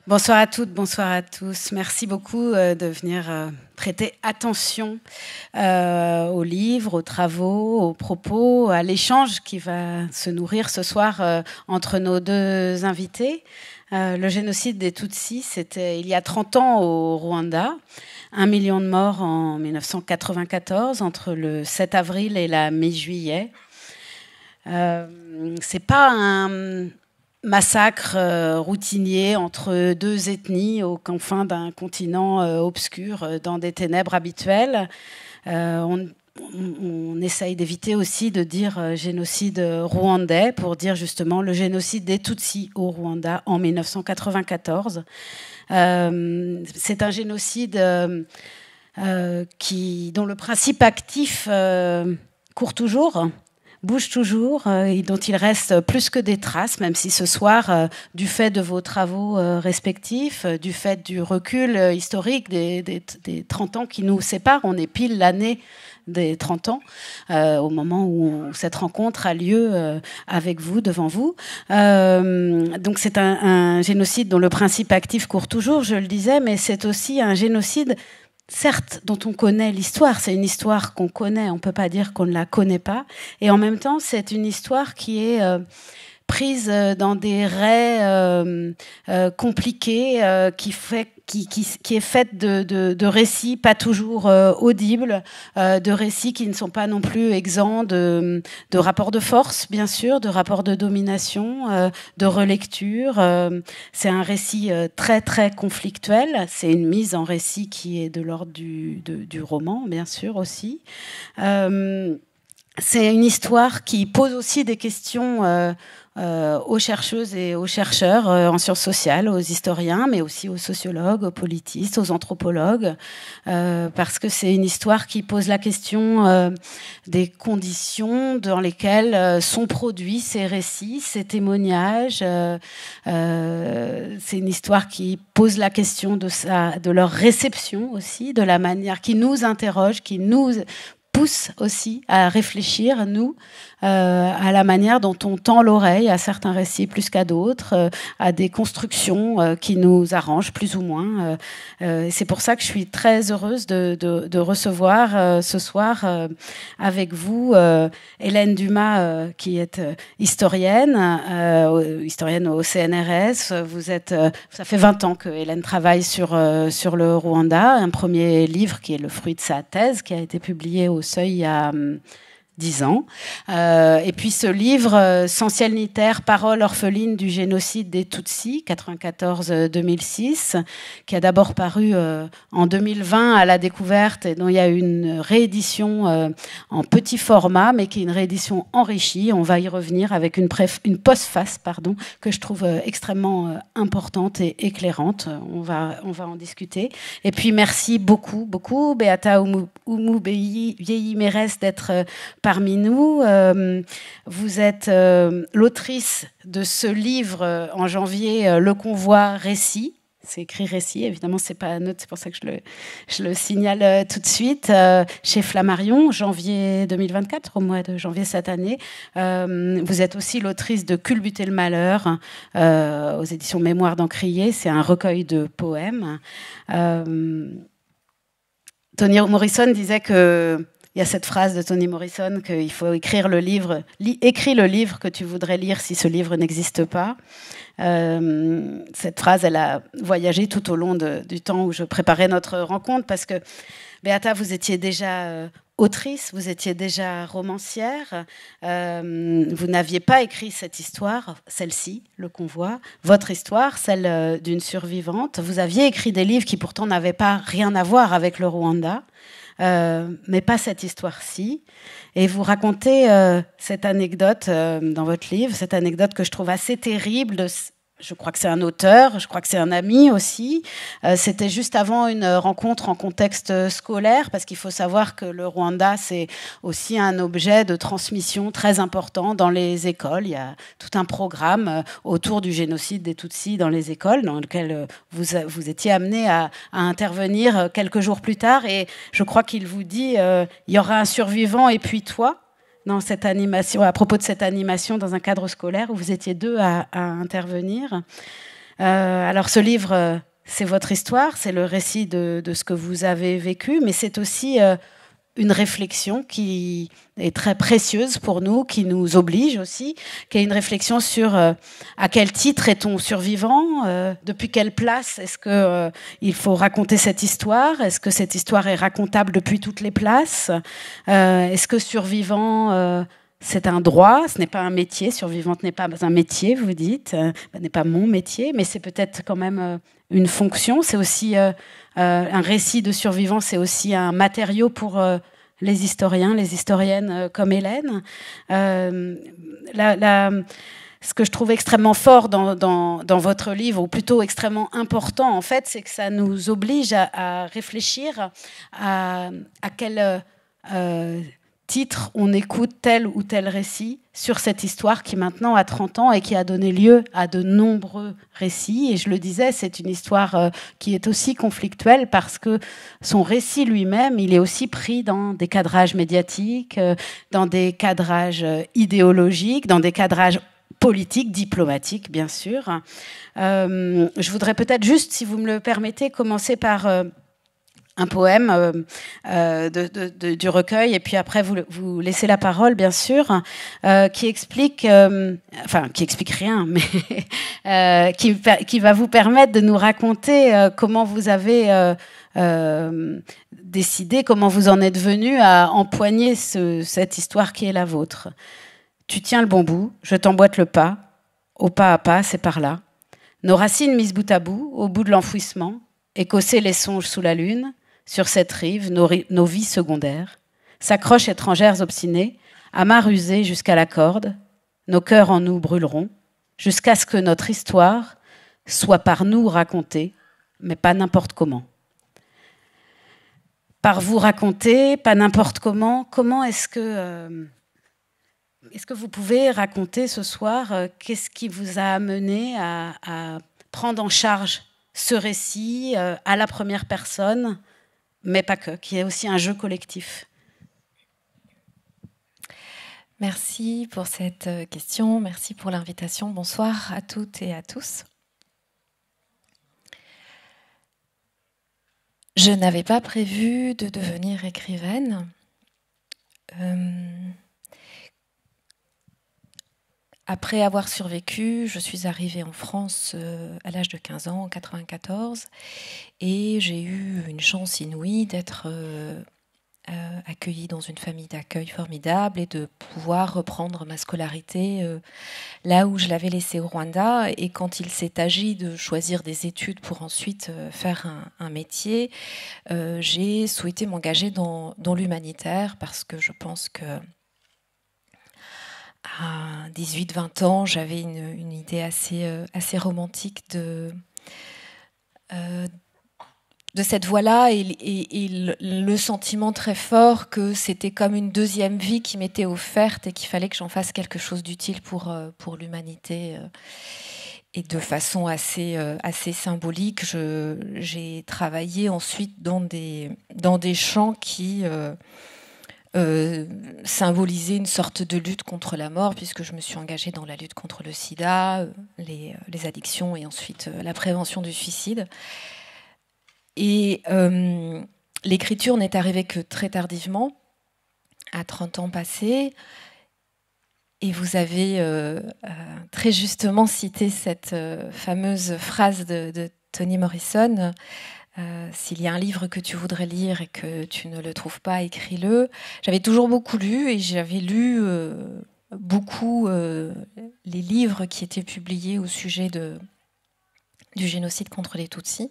Bonsoir à toutes, bonsoir à tous. Merci beaucoup de venir prêter attention aux livres, aux travaux, aux propos, à l'échange qui va se nourrir ce soir entre nos deux invités. Le génocide des Tutsis, c'était il y a 30 ans au Rwanda. 1 million de morts en 1994, entre le 7 avril et la mi-juillet. C'est pas un massacre routinier entre deux ethnies aux confins d'un continent obscur dans des ténèbres habituelles. On essaye d'éviter aussi de dire génocide rwandais pour dire justement le génocide des Tutsis au Rwanda en 1994. C'est un génocide dont le principe actif court toujours, bouge toujours, et dont il reste plus que des traces, même si ce soir, du fait de vos travaux respectifs, du fait du recul historique des 30 ans qui nous séparent, on est pile l'année des 30 ans, au moment où cette rencontre a lieu avec vous, devant vous. Donc c'est un génocide dont le principe actif court toujours, je le disais, mais c'est aussi un génocide, certes, dont on connaît l'histoire. C'est une histoire qu'on connaît, on ne peut pas dire qu'on ne la connaît pas. Et en même temps, c'est une histoire qui est prise dans des raies compliqués, qui est faite de récits pas toujours audibles, de récits qui ne sont pas non plus exempts de rapports de force, bien sûr, de rapports de domination, de relecture. C'est un récit très, très conflictuel. C'est une mise en récit qui est de l'ordre du roman, bien sûr, aussi. C'est une histoire qui pose aussi des questions aux chercheuses et aux chercheurs en sciences sociales, aux historiens, mais aussi aux sociologues, aux politistes, aux anthropologues, parce que c'est une histoire qui pose la question des conditions dans lesquelles sont produits ces récits, ces témoignages. C'est une histoire qui pose la question de leur réception aussi, de la manière qui nous interroge, qui nous pousse aussi à réfléchir, nous, à la manière dont on tend l'oreille à certains récits plus qu'à d'autres, à des constructions qui nous arrangent plus ou moins. C'est pour ça que je suis très heureuse de recevoir ce soir avec vous Hélène Dumas, qui est historienne au CNRS. Ça fait 20 ans que Hélène travaille sur le Rwanda, un premier livre qui est le fruit de sa thèse, qui a été publié au Seuil il y a 10 ans. Et puis ce livre, Sans ciel ni terre, paroles orphelines du génocide des Tutsis, 94-2006, qui a d'abord paru en 2020 à la Découverte et dont il y a une réédition en petit format, mais qui est une réédition enrichie. On va y revenir avec une postface, que je trouve extrêmement importante et éclairante. On va en discuter. Et puis merci beaucoup, Beata Oumou-Vieilly-Mérès d'être parmi nous. Vous êtes l'autrice de ce livre en janvier, Le Convoi Récit. C'est écrit récit, évidemment, c'est pas neutre, c'est pour ça que je le signale tout de suite. Chez Flammarion, janvier 2024, au mois de janvier cette année. Vous êtes aussi l'autrice de Culbuter le malheur, aux éditions Mémoire d'Encrier. C'est un recueil de poèmes. Toni Morrison disait que il y a cette phrase de Toni Morrison qu'il faut écrire le livre, écris le livre que tu voudrais lire si ce livre n'existe pas. Cette phrase, elle a voyagé tout au long du temps où je préparais notre rencontre, parce que Beata, vous étiez déjà autrice, vous étiez déjà romancière, vous n'aviez pas écrit cette histoire, celle-ci, Le Convoi, votre histoire, celle d'une survivante. Vous aviez écrit des livres qui pourtant n'avaient pas rien à voir avec le Rwanda. Mais pas cette histoire-ci. Et vous racontez cette anecdote dans votre livre, cette anecdote que je trouve assez terrible. Je crois que c'est un auteur, je crois que c'est un ami aussi. C'était juste avant une rencontre en contexte scolaire, parce qu'il faut savoir que le Rwanda, c'est aussi un objet de transmission très important dans les écoles. Il y a tout un programme autour du génocide des Tutsis dans les écoles, dans lequel vous étiez amené à intervenir quelques jours plus tard. Et je crois qu'il vous dit, il y aura un survivant et puis toi. Dans cette animation, à propos de cette animation dans un cadre scolaire où vous étiez deux à intervenir. Alors ce livre, c'est votre histoire, c'est le récit de ce que vous avez vécu, mais c'est aussi une réflexion qui est très précieuse pour nous, qui nous oblige aussi, qui est une réflexion sur à quel titre est-on survivant, depuis quelle place est-ce que il faut raconter cette histoire, est-ce que cette histoire est racontable depuis toutes les places, est-ce que survivant c'est un droit, ce n'est pas un métier, survivante n'est pas un métier, vous dites, n'est pas mon métier, mais c'est peut-être quand même une fonction, c'est aussi un récit de survivants, c'est aussi un matériau pour les historiens, les historiennes comme Hélène. Ce que je trouve extrêmement fort dans votre livre, ou plutôt extrêmement important, en fait, c'est que ça nous oblige à réfléchir à quel titre on écoute tel ou tel récit sur cette histoire qui maintenant a 30 ans et qui a donné lieu à de nombreux récits. Et je le disais, c'est une histoire qui est aussi conflictuelle parce que son récit lui-même, il est aussi pris dans des cadrages médiatiques, dans des cadrages idéologiques, dans des cadrages politiques, diplomatiques, bien sûr. Je voudrais peut-être juste, si vous me le permettez, commencer par un poème du recueil, et puis après vous laissez la parole, bien sûr, qui explique, enfin qui explique rien, mais qui va vous permettre de nous raconter comment vous avez décidé, comment vous en êtes venu à empoigner cette histoire qui est la vôtre. Tu tiens le bon bout, je t'emboîte le pas, au pas à pas, c'est par là. Nos racines mises bout à bout, au bout de l'enfouissement, écosser les songes sous la lune. Sur cette rive, nos vies secondaires s'accrochent étrangères obstinées, amarres usées jusqu'à la corde, nos cœurs en nous brûleront, jusqu'à ce que notre histoire soit par nous racontée, mais pas n'importe comment. Par vous raconter, pas n'importe comment. Comment est-ce que vous pouvez raconter ce soir qu'est-ce qui vous a amené à prendre en charge ce récit à la première personne, mais pas que, qui est aussi un jeu collectif. Merci pour cette question, merci pour l'invitation. Bonsoir à toutes et à tous. Je n'avais pas prévu de devenir écrivaine. Après avoir survécu, je suis arrivée en France à l'âge de 15 ans, en 1994, et j'ai eu une chance inouïe d'être accueillie dans une famille d'accueil formidable et de pouvoir reprendre ma scolarité là où je l'avais laissée au Rwanda. Et quand il s'est agi de choisir des études pour ensuite faire un métier, j'ai souhaité m'engager dans l'humanitaire parce que je pense que à 18-20 ans, j'avais une idée assez romantique de cette voie-là et le sentiment très fort que c'était comme une deuxième vie qui m'était offerte et qu'il fallait que j'en fasse quelque chose d'utile pour l'humanité. Et de façon assez symbolique, j'ai travaillé ensuite dans des champs qui symboliser une sorte de lutte contre la mort, puisque je me suis engagée dans la lutte contre le sida, les addictions et ensuite la prévention du suicide. Et l'écriture n'est arrivée que très tardivement, à 30 ans passés. Et vous avez très justement cité cette fameuse phrase de Toni Morrison, s'il y a un livre que tu voudrais lire et que tu ne le trouves pas, écris-le. J'avais toujours beaucoup lu et j'avais lu beaucoup les livres qui étaient publiés au sujet du génocide contre les Tutsis.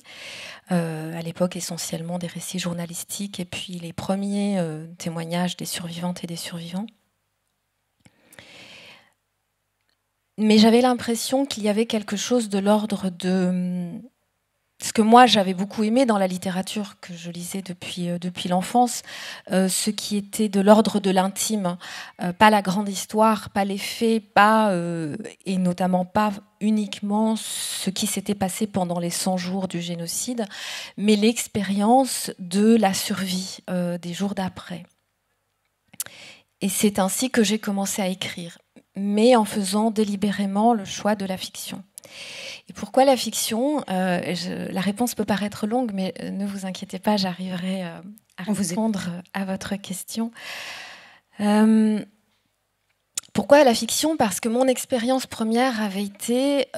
À l'époque, essentiellement des récits journalistiques et puis les premiers témoignages des survivantes et des survivants. Mais j'avais l'impression qu'il y avait quelque chose de l'ordre de ce que moi j'avais beaucoup aimé dans la littérature que je lisais depuis l'enfance, ce qui était de l'ordre de l'intime, pas la grande histoire, pas les faits, et notamment pas uniquement ce qui s'était passé pendant les 100 jours du génocide, mais l'expérience de la survie des jours d'après. Et c'est ainsi que j'ai commencé à écrire. mais en faisant délibérément le choix de la fiction. Et pourquoi la fiction ? La réponse peut paraître longue, mais ne vous inquiétez pas, j'arriverai à répondre à votre question. Pourquoi la fiction ? Parce que mon expérience première avait été,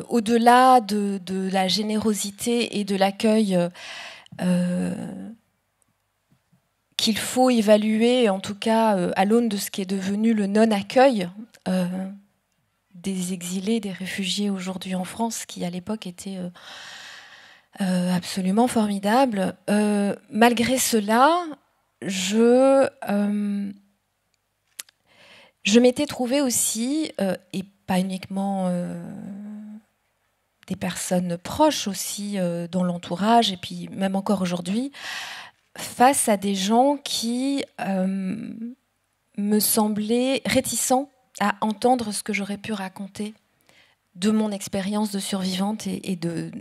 au-delà de la générosité et de l'accueil qu'il faut évaluer, en tout cas à l'aune de ce qui est devenu le non-accueil des exilés, des réfugiés aujourd'hui en France, qui à l'époque était absolument formidable. Malgré cela, je m'étais trouvée aussi, et pas uniquement des personnes proches aussi dans l'entourage, et puis même encore aujourd'hui, face à des gens qui me semblaient réticents à entendre ce que j'aurais pu raconter de mon expérience de survivante et de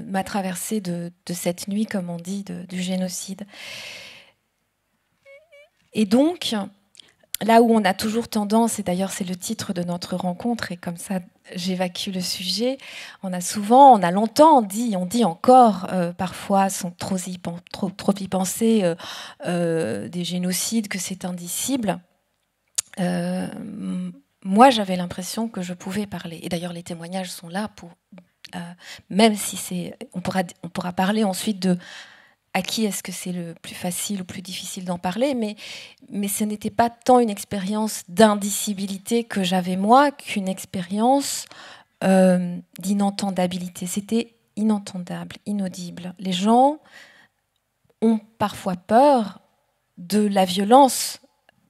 ma traversée de cette nuit, comme on dit, du génocide. Et donc, là où on a toujours tendance, et d'ailleurs c'est le titre de notre rencontre, et comme ça j'évacue le sujet, on a longtemps dit, on dit encore parfois, sans trop y penser, des génocides, que c'est indicible. Moi, j'avais l'impression que je pouvais parler. Et d'ailleurs, les témoignages sont là pour... même si c'est... On pourra parler ensuite de à qui est-ce que c'est le plus facile ou plus difficile d'en parler, mais ce n'était pas tant une expérience d'indicibilité que j'avais moi, qu'une expérience d'inentendabilité. C'était inentendable, inaudible. Les gens ont parfois peur de la violence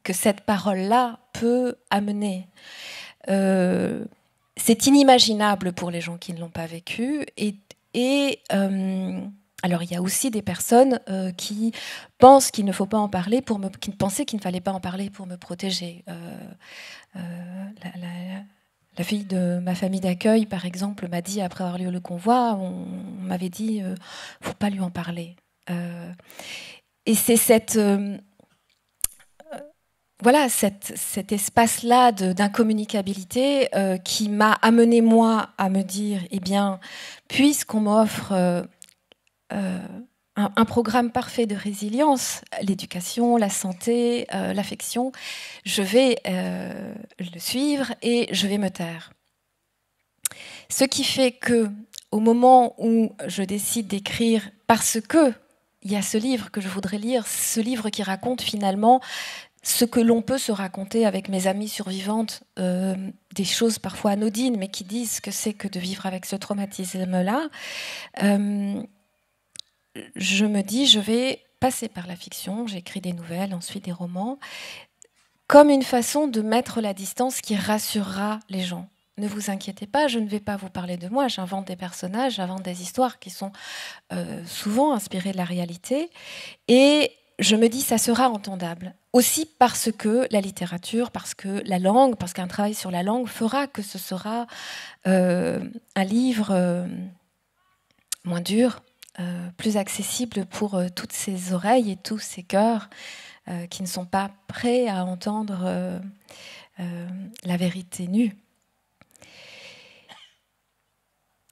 que cette parole-là peut amener. C'est inimaginable pour les gens qui ne l'ont pas vécu. Alors, il y a aussi des personnes qui pensent qu'il ne faut pas en parler, qui pensaient qu'il ne fallait pas en parler pour me protéger. La fille de ma famille d'accueil, par exemple, m'a dit, après avoir lu le convoi, on m'avait dit, il ne faut pas lui en parler. Et c'est cet espace-là d'incommunicabilité qui m'a amené, moi, à me dire, eh bien, puisqu'on m'offre un programme parfait de résilience, l'éducation, la santé, l'affection, je vais le suivre et je vais me taire. Ce qui fait que, au moment où je décide d'écrire, parce que il y a ce livre que je voudrais lire, ce livre qui raconte finalement ce que l'on peut se raconter avec mes amies survivantes, des choses parfois anodines, mais qui disent ce que c'est que de vivre avec ce traumatisme-là, je me dis, je vais passer par la fiction, j'écris des nouvelles, ensuite des romans, comme une façon de mettre la distance qui rassurera les gens. Ne vous inquiétez pas, je ne vais pas vous parler de moi, j'invente des personnages, j'invente des histoires qui sont souvent inspirées de la réalité, et je me dis, ça sera entendable. Aussi parce que la littérature, parce que la langue, parce qu'un travail sur la langue fera que ce sera un livre moins dur, plus accessible pour toutes ces oreilles et tous ces cœurs qui ne sont pas prêts à entendre la vérité nue.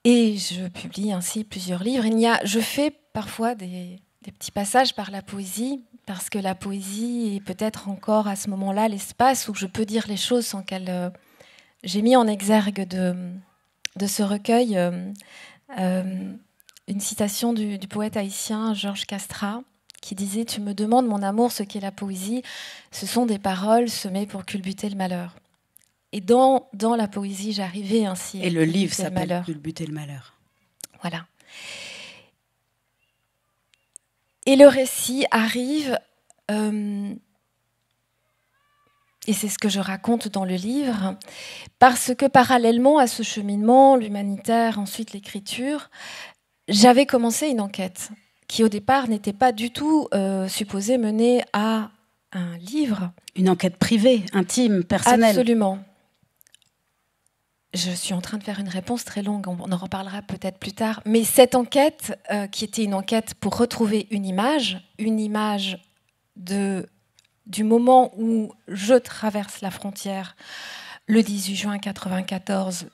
Et je publie ainsi plusieurs livres. Je fais parfois des petits passages par la poésie, parce que la poésie est peut-être encore à ce moment-là l'espace où je peux dire les choses sans qu'elle... J'ai mis en exergue de ce recueil une citation du poète haïtien Georges Castrat, qui disait « Tu me demandes, mon amour, ce qu'est la poésie. Ce sont des paroles semées pour culbuter le malheur. » Et dans la poésie, j'arrivais ainsi. Et le livre s'appelle « Culbuter le malheur ». Voilà. Et le récit arrive, et c'est ce que je raconte dans le livre, parce que parallèlement à ce cheminement, l'humanitaire, ensuite l'écriture, j'avais commencé une enquête qui au départ n'était pas du tout supposée mener à un livre. Une enquête privée, intime, personnelle. Absolument. Je suis en train de faire une réponse très longue, on en reparlera peut-être plus tard. Mais cette enquête, qui était une enquête pour retrouver une image du moment où je traverse la frontière le 18 juin 1994,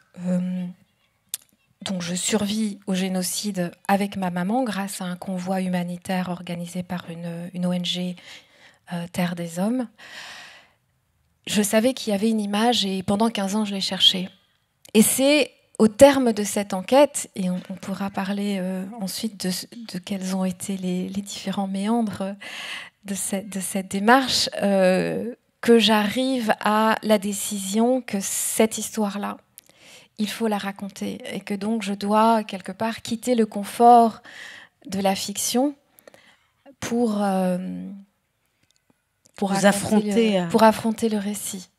donc je survis au génocide avec ma maman grâce à un convoi humanitaire organisé par une ONG Terre des Hommes. Je savais qu'il y avait une image et pendant 15 ans, je l'ai cherchée. Et c'est au terme de cette enquête, et on pourra parler ensuite de quels ont été les différents méandres de cette démarche, que j'arrive à la décision que cette histoire-là, il faut la raconter. Et que donc je dois, quelque part, quitter le confort de la fiction pour affronter le récit.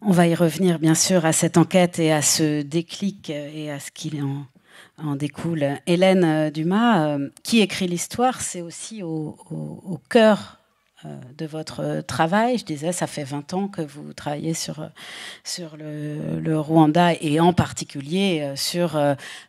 On va y revenir, bien sûr, à cette enquête et à ce déclic et à ce qu'il en découle. Hélène Dumas, qui écrit l'histoire, c'est aussi au cœur de votre travail. Je disais, ça fait 20 ans que vous travaillez sur le Rwanda et en particulier sur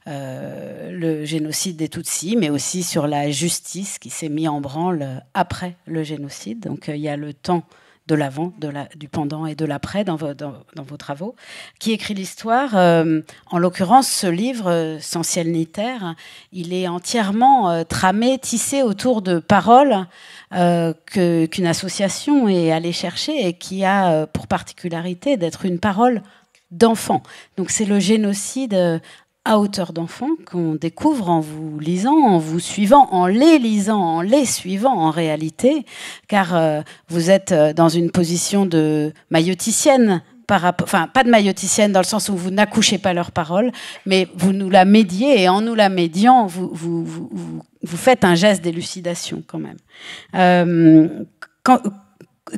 le génocide des Tutsis, mais aussi sur la justice qui s'est mise en branle après le génocide. Donc il y a le temps de l'avant, du pendant et de l'après dans vos travaux. Qui écrit l'histoire, en l'occurrence, ce livre, Sans ciel ni terre, il est entièrement tramé, tissé autour de paroles qu'une association est allée chercher et qui a pour particularité d'être une parole d'enfant. Donc c'est le génocide à hauteur d'enfant qu'on découvre en vous lisant, en vous suivant, en les lisant, en les suivant en réalité, car vous êtes dans une position de maïoticienne, enfin pas de maïoticienne dans le sens où vous n'accouchez pas leurs paroles, mais vous nous la médiez et en nous la médiant, vous faites un geste d'élucidation quand même.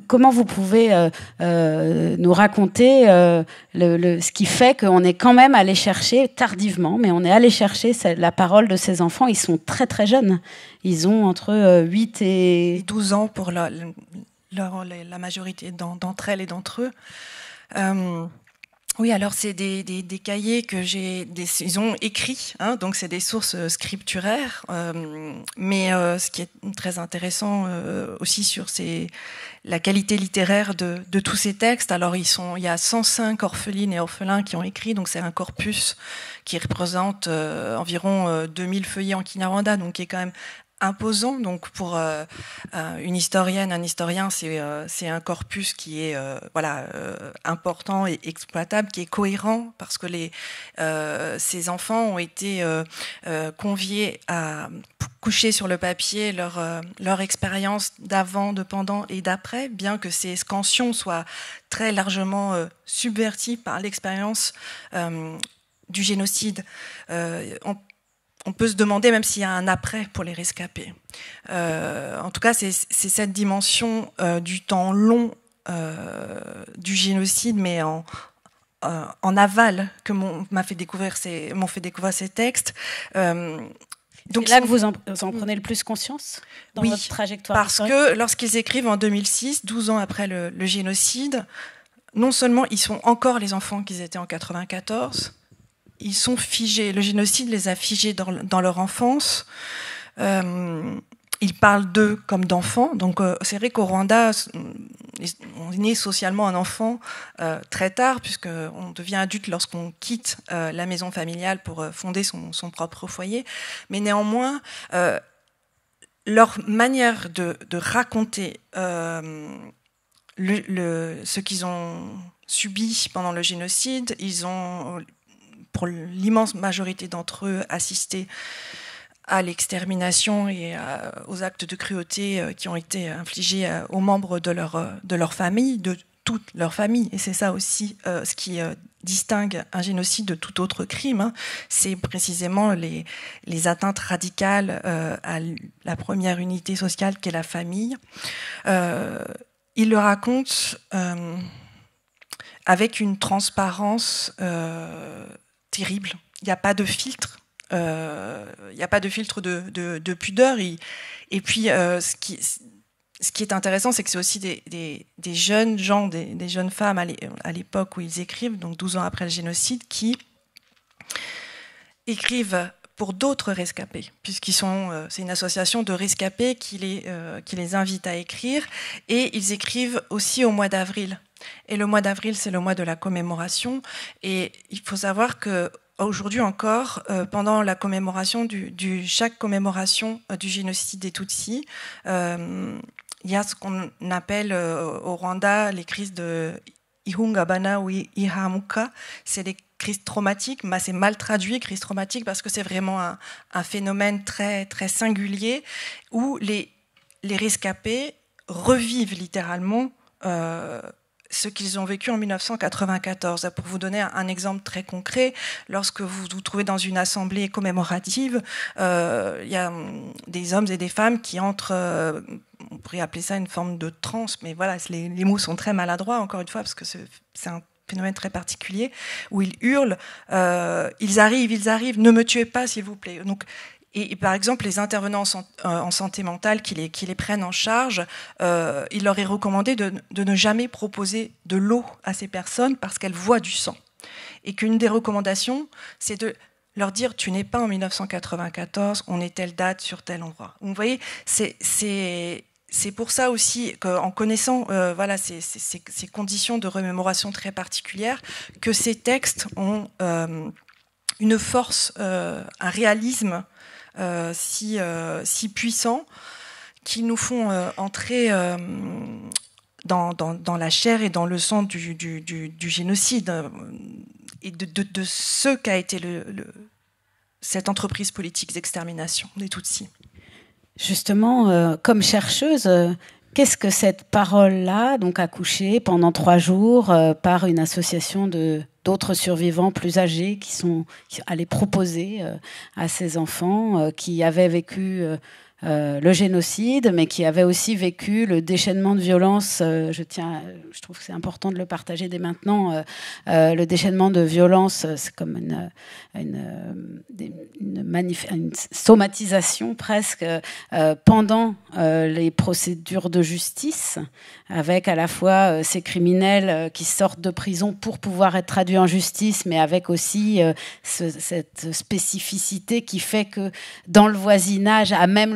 Comment vous pouvez nous raconter ce qui fait qu'on est quand même allé chercher, tardivement, mais on est allé chercher la parole de ces enfants. Ils sont très très jeunes. Ils ont entre 8 et 12 ans pour la majorité d'entre elles et d'entre eux. Oui, alors c'est des cahiers que ils ont écrits, hein, donc c'est des sources scripturaires. Mais ce qui est très intéressant aussi c'est la qualité littéraire de tous ces textes. Alors il y a 105 orphelines et orphelins qui ont écrit, donc c'est un corpus qui représente environ 2000 feuillets en Kinyarwanda, donc qui est quand même imposant. Donc pour une historienne, un historien, c'est un corpus qui est important et exploitable, qui est cohérent, parce que ces enfants ont été conviés à coucher sur le papier leur expérience d'avant, de pendant et d'après, bien que ces scansions soient très largement subverties par l'expérience du génocide. On peut se demander même s'il y a un après pour les rescapés. En tout cas, c'est cette dimension du temps long du génocide, mais en aval, que m'ont fait découvrir ces textes. Donc c'est là que vous en prenez le plus conscience dans votre trajectoire parce que lorsqu'ils écrivent en 2006, 12 ans après le génocide, non seulement ils sont encore les enfants qu'ils étaient en 94, ils sont figés. Le génocide les a figés dans leur enfance. Ils parlent d'eux comme d'enfants. Donc c'est vrai qu'au Rwanda, on est né socialement un enfant très tard, puisqu'on devient adulte lorsqu'on quitte la maison familiale pour fonder son propre foyer. Mais néanmoins, leur manière de raconter ce qu'ils ont subi pendant le génocide, ils ont, pour l'immense majorité d'entre eux, assisté à l'extermination et aux actes de cruauté qui ont été infligés aux membres de leur famille, de toute leur famille. Et c'est ça aussi ce qui distingue un génocide de tout autre crime, hein. C'est précisément les atteintes radicales à la première unité sociale qu'est la famille. Il le raconte avec une transparence terrible. Il n'y a pas de filtre. Il n'y a pas de filtre de pudeur. Et puis, ce qui est intéressant, c'est que c'est aussi des jeunes gens, des jeunes femmes à l'époque où ils écrivent, donc 12 ans après le génocide, qui écrivent pour d'autres rescapés, c'est une association de rescapés qui les invite à écrire, et ils écrivent aussi au mois d'avril. Et le mois d'avril, c'est le mois de la commémoration, et il faut savoir que aujourd'hui encore, pendant la commémoration chaque commémoration du génocide des Tutsis, il y a ce qu'on appelle au Rwanda les crises de Ihungabana ou Ihamuka, c'est les crises traumatiques, c'est mal traduit, crise traumatique, parce que c'est vraiment un phénomène très, très singulier où les rescapés revivent littéralement ce qu'ils ont vécu en 1994. Pour vous donner un exemple très concret, lorsque vous vous trouvez dans une assemblée commémorative, il y a des hommes et des femmes qui entrent, on pourrait appeler ça une forme de transe, mais voilà, les mots sont très maladroits, encore une fois, parce que c'est un phénomène très particulier, où ils hurlent, ils arrivent, ne me tuez pas, s'il vous plaît. Donc, et par exemple, les intervenants en santé mentale qui les prennent en charge, il leur est recommandé de ne jamais proposer de l'eau à ces personnes parce qu'elles voient du sang. Et qu'une des recommandations, c'est de leur dire « tu n'es pas en 1994, on est telle date sur tel endroit ». Vous voyez, c'est pour ça aussi qu'en connaissant voilà, ces conditions de remémoration très particulières, que ces textes ont une force, un réalisme si puissants, qui nous font entrer dans la chair et dans le sang du génocide et de ce qu'a été cette entreprise politique d'extermination des Tutsis. Justement, comme chercheuse, qu'est-ce que cette parole-là, donc accouchée pendant 3 jours par une association d'autres survivants plus âgés qui allaient proposer à ces enfants qui avaient vécu le génocide, mais qui avaient aussi vécu le déchaînement de violence. Je trouve que c'est important de le partager dès maintenant. Le déchaînement de violence, c'est comme une somatisation presque pendant les procédures de justice, avec à la fois ces criminels qui sortent de prison pour pouvoir être traduits en justice, mais avec aussi cette spécificité qui fait que dans le voisinage, à même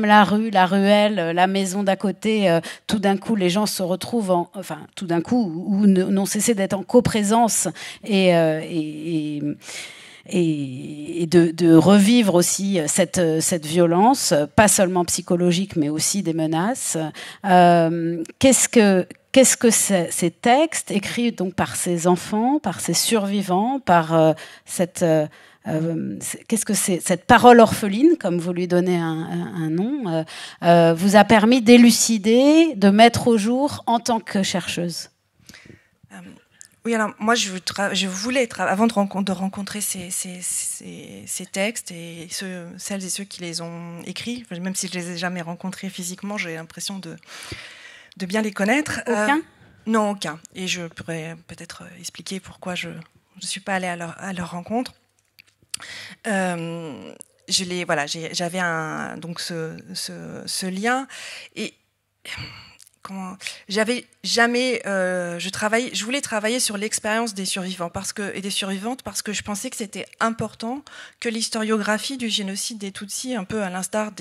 la rue, la ruelle, la maison d'à côté, tout d'un coup, les gens se retrouvent tout d'un coup, ou n'ont cessé d'être en coprésence et de revivre aussi cette violence, pas seulement psychologique, mais aussi des menaces. Qu'est-ce que ces textes écrits donc par ces enfants, par ces survivants, par qu'est-ce que c'est cette parole orpheline, comme vous lui donnez un nom, vous a permis d'élucider, de mettre au jour en tant que chercheuse? Oui, alors moi je voulais, avant de rencontrer ces textes et celles et ceux qui les ont écrits, même si je les ai jamais rencontrés physiquement, j'ai l'impression de bien les connaître. Aucun ? Non, aucun. Et je pourrais peut-être expliquer pourquoi je ne suis pas allée à leur rencontre. J'avais donc ce lien, et j'avais jamais je voulais travailler sur l'expérience des survivants et des survivantes, parce que je pensais que c'était important que l'historiographie du génocide des Tutsis, un peu à l'instar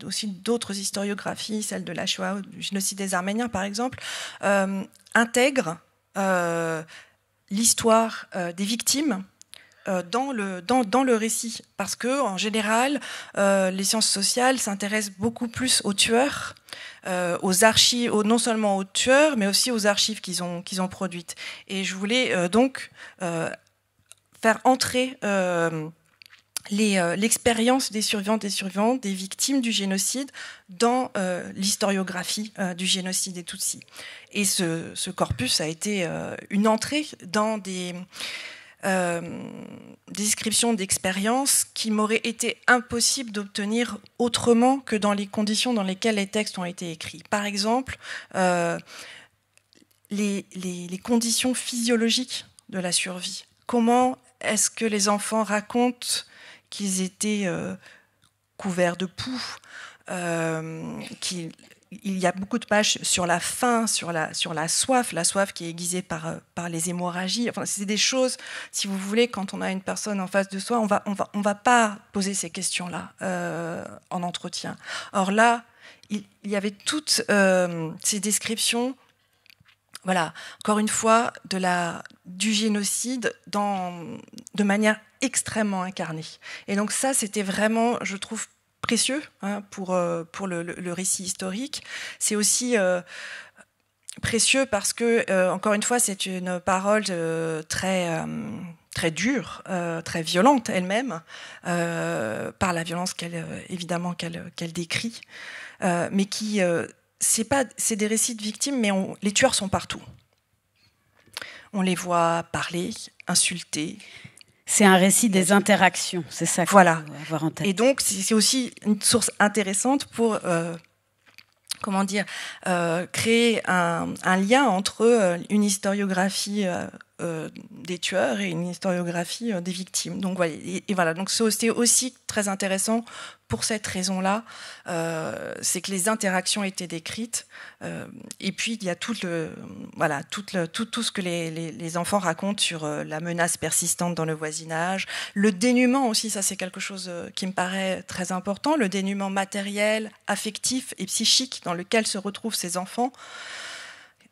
aussi d'autres historiographies, celle de la Shoah, du génocide des Arméniens par exemple, intègre l'histoire des victimes dans le récit, parce que en général les sciences sociales s'intéressent beaucoup plus aux tueurs, aux archives, non seulement aux tueurs, mais aussi aux archives qu'ils ont produites. Et je voulais donc faire entrer l'expérience des survivants, des survivantes, des victimes du génocide dans l'historiographie du génocide des Tutsis. Et ce corpus a été une entrée dans des descriptions d'expériences qui m'auraient été impossible d'obtenir autrement que dans les conditions dans lesquelles les textes ont été écrits. Par exemple, les conditions physiologiques de la survie. Comment est-ce que les enfants racontent qu'ils étaient couverts de poux, il y a beaucoup de pages sur la faim, sur la soif qui est aiguisée par les hémorragies. Enfin, c'est des choses, si vous voulez, quand on a une personne en face de soi, on va pas poser ces questions-là en entretien. Or là, il y avait toutes ces descriptions. Voilà, encore une fois, du génocide de manière extrêmement incarnée. Et donc ça, c'était vraiment, je trouve, précieux pour le récit historique. C'est aussi précieux parce que, encore une fois, c'est une parole très dure, très violente elle-même, par la violence évidemment qu'elle décrit, mais qui... c'est des récits de victimes, mais les tueurs sont partout. On les voit parler, insulter. C'est un récit des interactions, c'est ça qu'il faut avoir en tête. Et donc, c'est aussi une source intéressante pour créer un lien entre une historiographie des tueurs et une historiographie des victimes. Donc, voilà. Donc, c'est aussi très intéressant pour cette raison-là. C'est que les interactions étaient décrites. Et puis, il y a tout ce que les enfants racontent sur la menace persistante dans le voisinage. Le dénuement aussi, ça c'est quelque chose qui me paraît très important. Le dénuement matériel, affectif et psychique dans lequel se retrouvent ces enfants.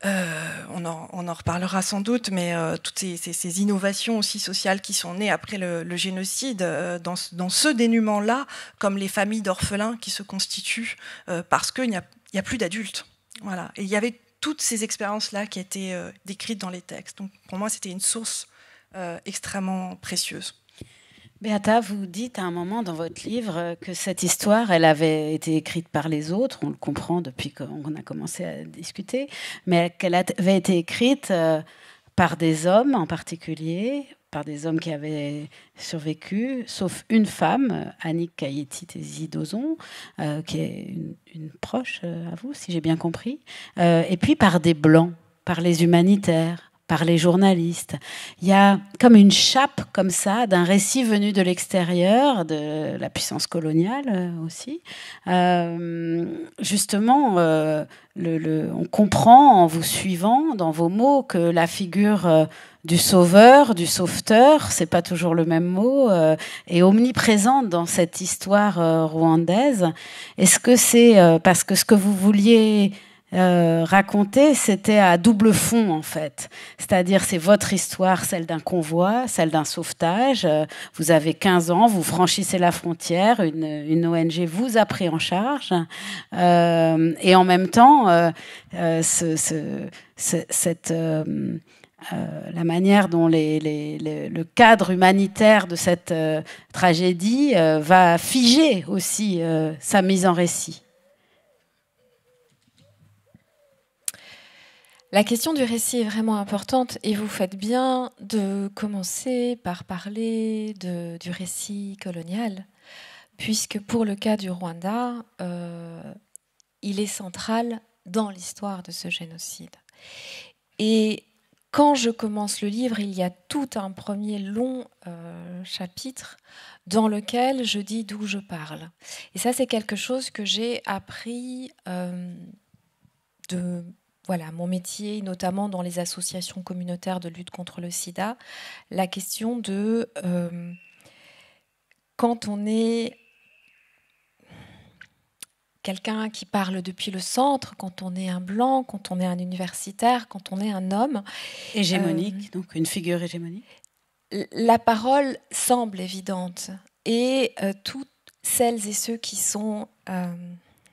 On en reparlera sans doute, mais toutes ces innovations aussi sociales qui sont nées après le génocide, dans ce dénuement-là, comme les familles d'orphelins qui se constituent parce qu'il n'y a plus d'adultes. Voilà. Et il y avait toutes ces expériences-là qui étaient décrites dans les textes. Donc pour moi, c'était une source extrêmement précieuse. Beata, vous dites à un moment dans votre livre que cette histoire, elle avait été écrite par les autres, on le comprend depuis qu'on a commencé à discuter, mais qu'elle avait été écrite par des hommes en particulier, par des hommes qui avaient survécu, sauf une femme, Annick Kayetti-Tézi-Dozon, qui est une proche à vous, si j'ai bien compris, et puis par des blancs, par les humanitaires, par les journalistes. Il y a comme une chape comme ça d'un récit venu de l'extérieur, de la puissance coloniale aussi. Justement, on comprend en vous suivant dans vos mots que la figure du sauveur, du sauveteur, c'est pas toujours le même mot, est omniprésente dans cette histoire rwandaise. Est-ce que c'est parce que ce que vous vouliez raconter, c'était à double fond en fait. C'est-à-dire, c'est votre histoire, celle d'un convoi, celle d'un sauvetage. Vous avez 15 ans, vous franchissez la frontière, une ONG vous a pris en charge. Et en même temps, la manière dont le cadre humanitaire de cette tragédie va figer aussi sa mise en récit. La question du récit est vraiment importante et vous faites bien de commencer par parler du récit colonial, puisque pour le cas du Rwanda, il est central dans l'histoire de ce génocide. Et quand je commence le livre, il y a tout un premier long chapitre dans lequel je dis d'où je parle. Et ça, c'est quelque chose que j'ai appris de... Voilà, mon métier, notamment dans les associations communautaires de lutte contre le sida, la question de quand on est quelqu'un qui parle depuis le centre, quand on est un blanc, quand on est un universitaire, quand on est un homme. Hégémonique, donc une figure hégémonique. La parole semble évidente et toutes celles et ceux qui sont...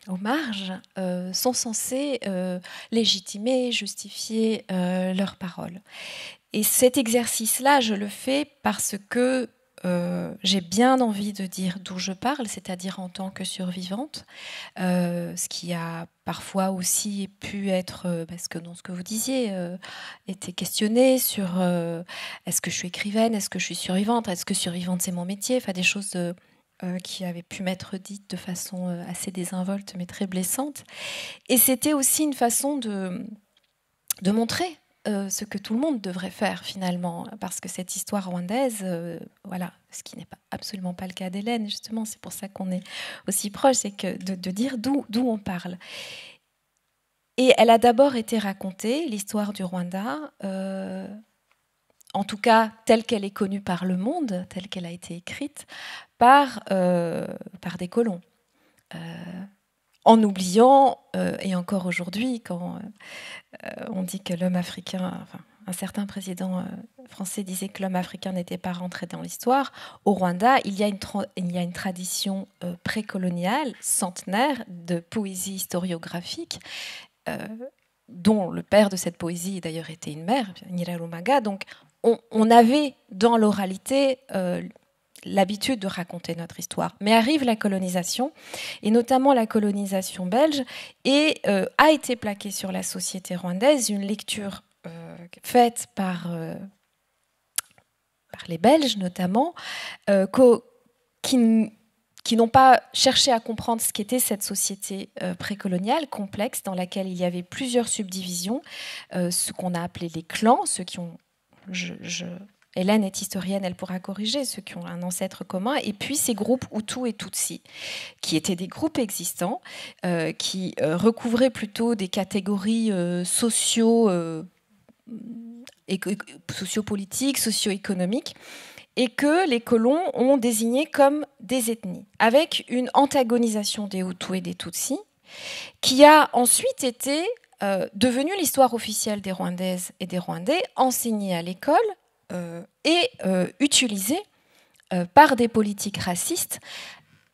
aux marges, sont censés légitimer, justifier leurs paroles. Et cet exercice-là, je le fais parce que j'ai bien envie de dire d'où je parle, c'est-à-dire en tant que survivante, ce qui a parfois aussi pu être, parce que dans ce que vous disiez, été questionné sur est-ce que je suis écrivaine, est-ce que je suis survivante, est-ce que survivante c'est mon métier, enfin des choses... qui avait pu m'être dite de façon assez désinvolte mais très blessante. Et c'était aussi une façon de montrer ce que tout le monde devrait faire finalement, parce que cette histoire rwandaise, voilà, ce qui n'est absolument pas le cas d'Hélène, justement, c'est pour ça qu'on est aussi proche, c'est que de dire d'où on parle. Et elle a d'abord été racontée, l'histoire du Rwanda, en tout cas telle qu'elle est connue par le monde, telle qu'elle a été écrite, par des colons. En oubliant, et encore aujourd'hui, quand on dit que l'homme africain, enfin, un certain président français disait que l'homme africain n'était pas rentré dans l'histoire, au Rwanda, il y a une tradition précoloniale, centenaire, de poésie historiographique, dont le père de cette poésie d'ailleurs était une mère, Nyirarumaga. Donc on avait dans l'oralité l'habitude de raconter notre histoire. Mais arrive la colonisation, et notamment la colonisation belge, et a été plaquée sur la société rwandaise une lecture faite par les Belges notamment, qui n'ont pas cherché à comprendre ce qu'était cette société précoloniale complexe dans laquelle il y avait plusieurs subdivisions, ce qu'on a appelé les clans, ceux qui ont... Hélène est historienne, elle pourra corriger, ceux qui ont un ancêtre commun, et puis ces groupes Hutu et Tutsi, qui étaient des groupes existants, qui recouvraient plutôt des catégories sociopolitiques, socio-économiques, et que les colons ont désigné comme des ethnies, avec une antagonisation des Hutus et des Tutsis, qui a ensuite été devenue l'histoire officielle des Rwandaises et des Rwandais, enseignée à l'école, et utilisé par des politiques racistes,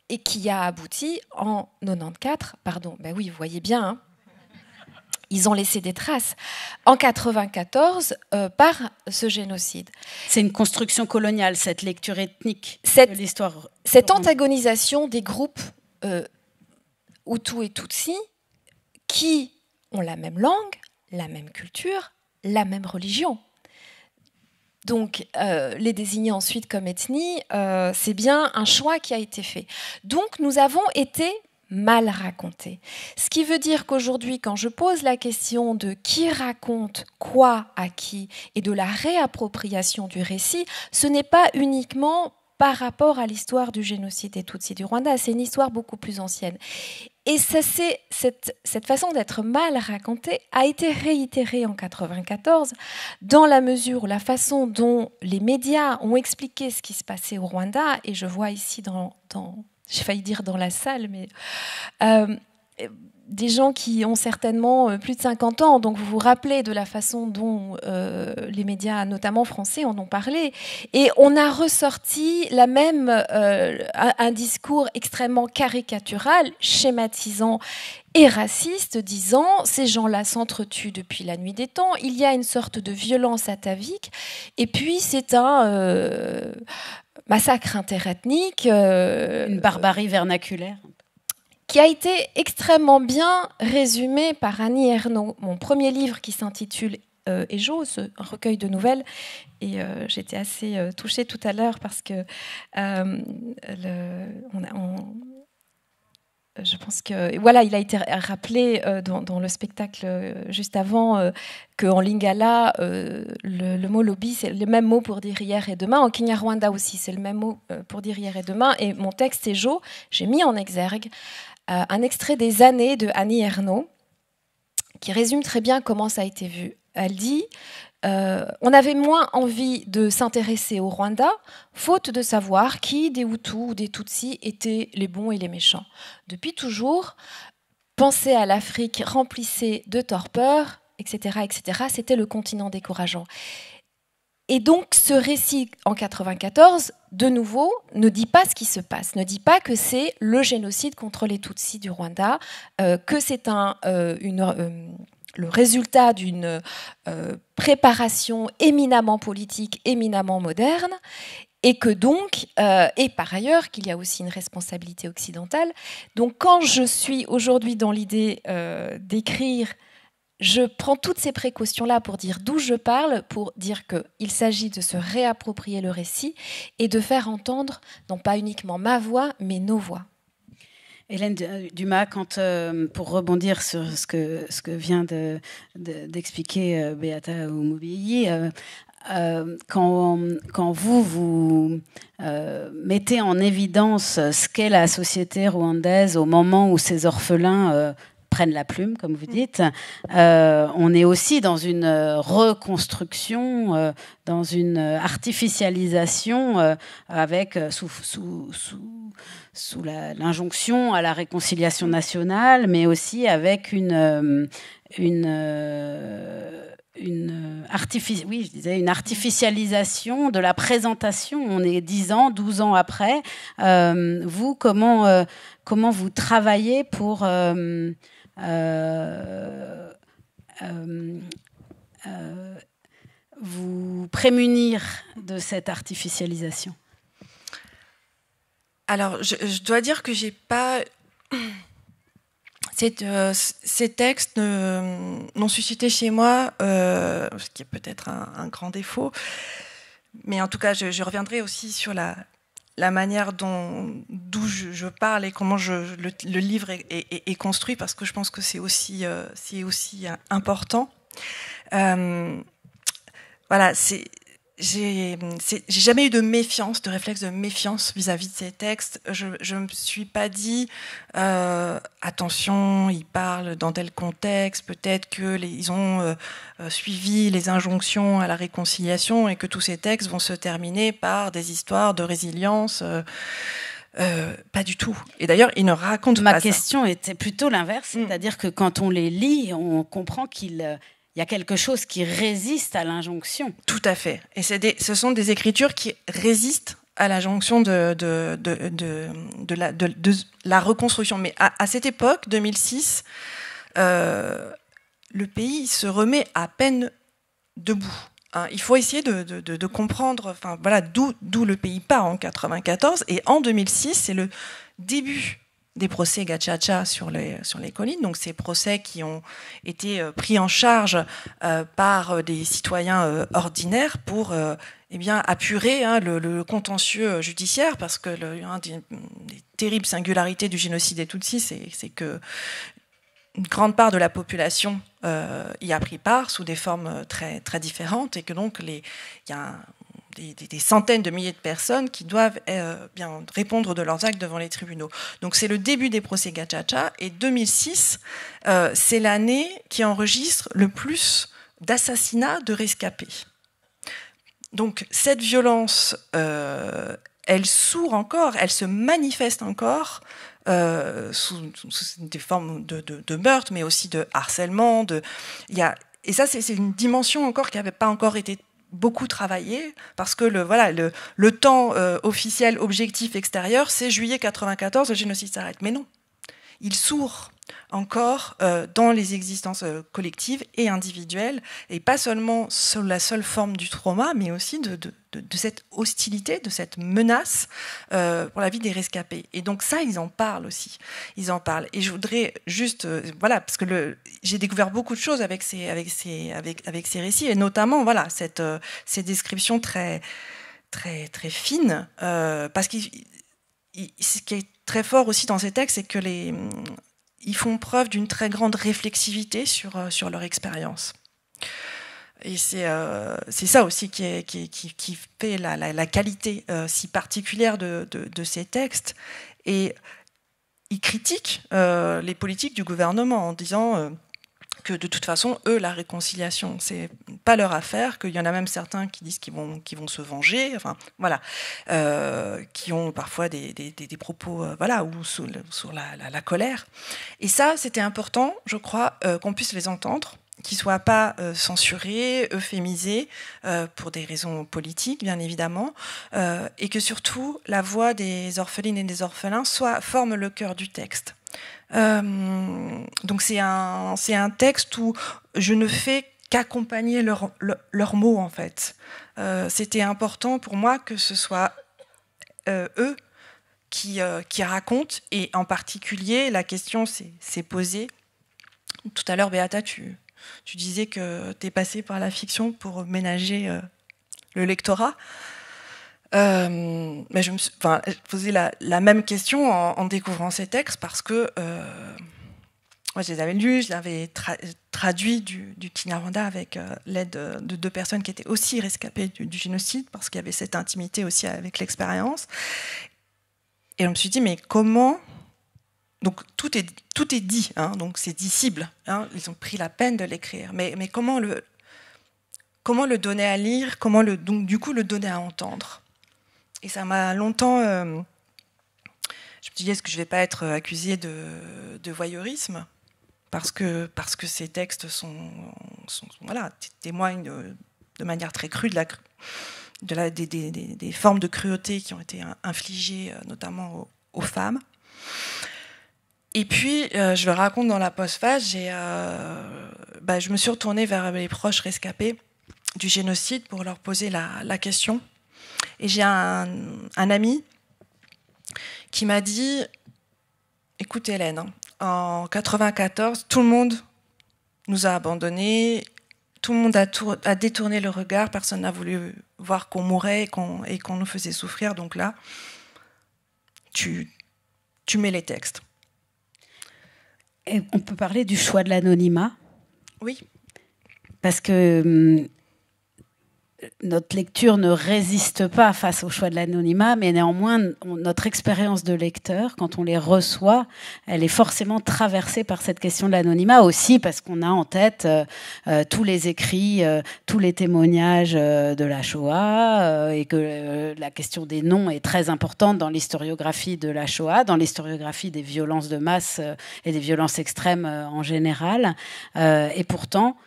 et qui a abouti en 94, ben oui, vous voyez bien, hein, ils ont laissé des traces, en 94 par ce génocide. C'est une construction coloniale, cette lecture ethnique de l'histoire. Cette antagonisation des groupes Hutu et Tutsi qui ont la même langue, la même culture, la même religion. Donc, les désigner ensuite comme ethnie, c'est bien un choix qui a été fait. Donc, nous avons été mal racontés. Ce qui veut dire qu'aujourd'hui, quand je pose la question de qui raconte quoi à qui et de la réappropriation du récit, ce n'est pas uniquement par rapport à l'histoire du génocide des Tutsis du Rwanda, c'est une histoire beaucoup plus ancienne. Et ça, cette façon d'être mal racontée a été réitérée en 1994 dans la mesure où la façon dont les médias ont expliqué ce qui se passait au Rwanda, et je vois ici j'ai failli dire dans la salle, mais des gens qui ont certainement plus de 50 ans, donc vous vous rappelez de la façon dont les médias, notamment français, en ont parlé. Et on a ressorti un discours extrêmement caricatural, schématisant et raciste, disant « ces gens-là s'entretuent depuis la nuit des temps, il y a une sorte de violence atavique, et puis c'est un massacre interethnique. » Une barbarie vernaculaire. Qui a été extrêmement bien résumé par Annie Ernaux, mon premier livre qui s'intitule Ejo, un recueil de nouvelles. Et j'étais assez touchée tout à l'heure parce que je pense que voilà, il a été rappelé dans le spectacle juste avant qu'en lingala, le mot lobby, c'est le même mot pour dire hier et demain. En Kinyarwanda aussi, c'est le même mot pour dire hier et demain. Et mon texte Ejo, j'ai mis en exergue un extrait des années de Annie Ernaux qui résume très bien comment ça a été vu. Elle dit on avait moins envie de s'intéresser au Rwanda, faute de savoir qui des Hutus ou des Tutsis étaient les bons et les méchants. Depuis toujours, penser à l'Afrique remplissait de torpeur, etc., etc. C'était le continent décourageant. Et donc, ce récit en 1994, de nouveau, ne dit pas ce qui se passe, ne dit pas que c'est le génocide contre les Tutsis du Rwanda, que c'est le résultat d'une préparation éminemment politique, éminemment moderne, et que donc, et par ailleurs, qu'il y a aussi une responsabilité occidentale. Donc, quand je suis aujourd'hui dans l'idée d'écrire, je prends toutes ces précautions-là pour dire d'où je parle, pour dire qu'il s'agit de se réapproprier le récit et de faire entendre, non pas uniquement ma voix, mais nos voix. Hélène Dumas, pour rebondir sur ce que vient d'expliquer Beata Umubiyi, quand vous mettez en évidence ce qu'est la société rwandaise au moment où ces orphelins prennent la plume, comme vous dites. On est aussi dans une reconstruction, dans une artificialisation, avec sous l'injonction à la réconciliation nationale, mais aussi avec une artificialisation de la présentation. On est 10 ans, 12 ans après. Vous, comment vous travaillez pour vous prémunir de cette artificialisation? Alors, je dois dire que j'ai pas... Ces textes n'ont suscité chez moi, ce qui est peut-être un grand défaut, mais en tout cas, je reviendrai aussi sur la manière d'où je parle et comment le livre est construit, parce que je pense que c'est aussi important. Voilà, j'ai jamais eu de méfiance, de réflexe de méfiance vis-à-vis de ces textes. Je me suis pas dit attention, ils parlent dans tel contexte, peut-être que ils ont suivi les injonctions à la réconciliation et que tous ces textes vont se terminer par des histoires de résilience. Pas du tout. Et d'ailleurs, ils ne racontent pas ça. Ma question était plutôt l'inverse, c'est-à-dire que quand on les lit, on comprend qu'il y a quelque chose qui résiste à l'injonction. Tout à fait. Et ce sont des écritures qui résistent à l'injonction de la reconstruction. Mais à cette époque, 2006, le pays se remet à peine debout. Il faut essayer de comprendre, enfin, voilà, d'où le pays part en 1994. Et en 2006, c'est le début des procès Gacaca sur les collines, donc ces procès qui ont été pris en charge par des citoyens ordinaires pour apurer le contentieux judiciaire, parce que une des terribles singularités du génocide des Tutsis, c'est que une grande part de la population y a pris part sous des formes très, très différentes, et que donc il y a des centaines de milliers de personnes qui doivent bien répondre de leurs actes devant les tribunaux. Donc c'est le début des procès Gacaca, et 2006, c'est l'année qui enregistre le plus d'assassinats de rescapés. Donc cette violence, elle sourd encore, elle se manifeste encore sous des formes de meurtre, mais aussi de harcèlement. Et ça, c'est une dimension encore qui n'avait pas encore été beaucoup travaillé, parce que le temps officiel, objectif, extérieur, c'est juillet 1994, le génocide s'arrête. Mais non, il sourd encore dans les existences collectives et individuelles, et pas seulement sous la seule forme du trauma, mais aussi de cette hostilité, de cette menace pour la vie des rescapés. Et donc ça, ils en parlent aussi. Ils en parlent. Et je voudrais juste, parce que j'ai découvert beaucoup de choses avec ces récits, et notamment ces descriptions très, très, très fines, parce que ce qui est très fort aussi dans ces textes, c'est que ils font preuve d'une très grande réflexivité sur leur expérience. Et c'est ça aussi qui fait la qualité si particulière de ces textes. Et ils critiquent les politiques du gouvernement en disant que de toute façon, eux, la réconciliation, c'est pas leur affaire, qu'il y en a même certains qui disent qu'ils vont se venger, enfin, voilà, qui ont parfois des propos, ou sur la colère. Et ça, c'était important, je crois, qu'on puisse les entendre, qu'ils soient pas censurés, euphémisés, pour des raisons politiques, bien évidemment, et que surtout, la voix des orphelines et des orphelins forme le cœur du texte. Donc c'est un texte où je ne fais qu'accompagner leurs mots, en fait. C'était important pour moi que ce soit eux qui racontent, et en particulier la question s'est posée. Tout à l'heure, Beata, tu disais que tu es passée par la fiction pour ménager le lectorat. Mais je me suis posé la même question en découvrant ces textes, parce que moi je les avais lus, je les avais traduits du Kinyarwanda avec l'aide de 2 personnes qui étaient aussi rescapées du génocide, parce qu'il y avait cette intimité aussi avec l'expérience. Et je me suis dit, mais comment donc tout est dit, hein, donc c'est dissible. Hein, ils ont pris la peine de l'écrire. Mais comment le donner à lire, donc du coup le donner à entendre. Et ça m'a longtemps... je me disais, est-ce que je ne vais pas être accusée de voyeurisme parce que ces textes témoignent de manière très crue des formes de cruauté qui ont été infligées notamment aux femmes. Et puis, je le raconte dans la postface, je me suis retournée vers les proches rescapés du génocide pour leur poser la question. Et j'ai un ami qui m'a dit, écoute Hélène, en 1994, tout le monde nous a abandonnés, tout le monde a détourné le regard, personne n'a voulu voir qu'on mourait et qu'on nous faisait souffrir, donc là, tu mets les textes. Et on peut parler du choix de l'anonymat ? Oui. Parce que notre lecture ne résiste pas face au choix de l'anonymat, mais néanmoins, notre expérience de lecteur, quand on les reçoit, elle est forcément traversée par cette question de l'anonymat, aussi parce qu'on a en tête tous les écrits, tous les témoignages de la Shoah, et que la question des noms est très importante dans l'historiographie de la Shoah, dans l'historiographie des violences de masse et des violences extrêmes en général. Et pourtant,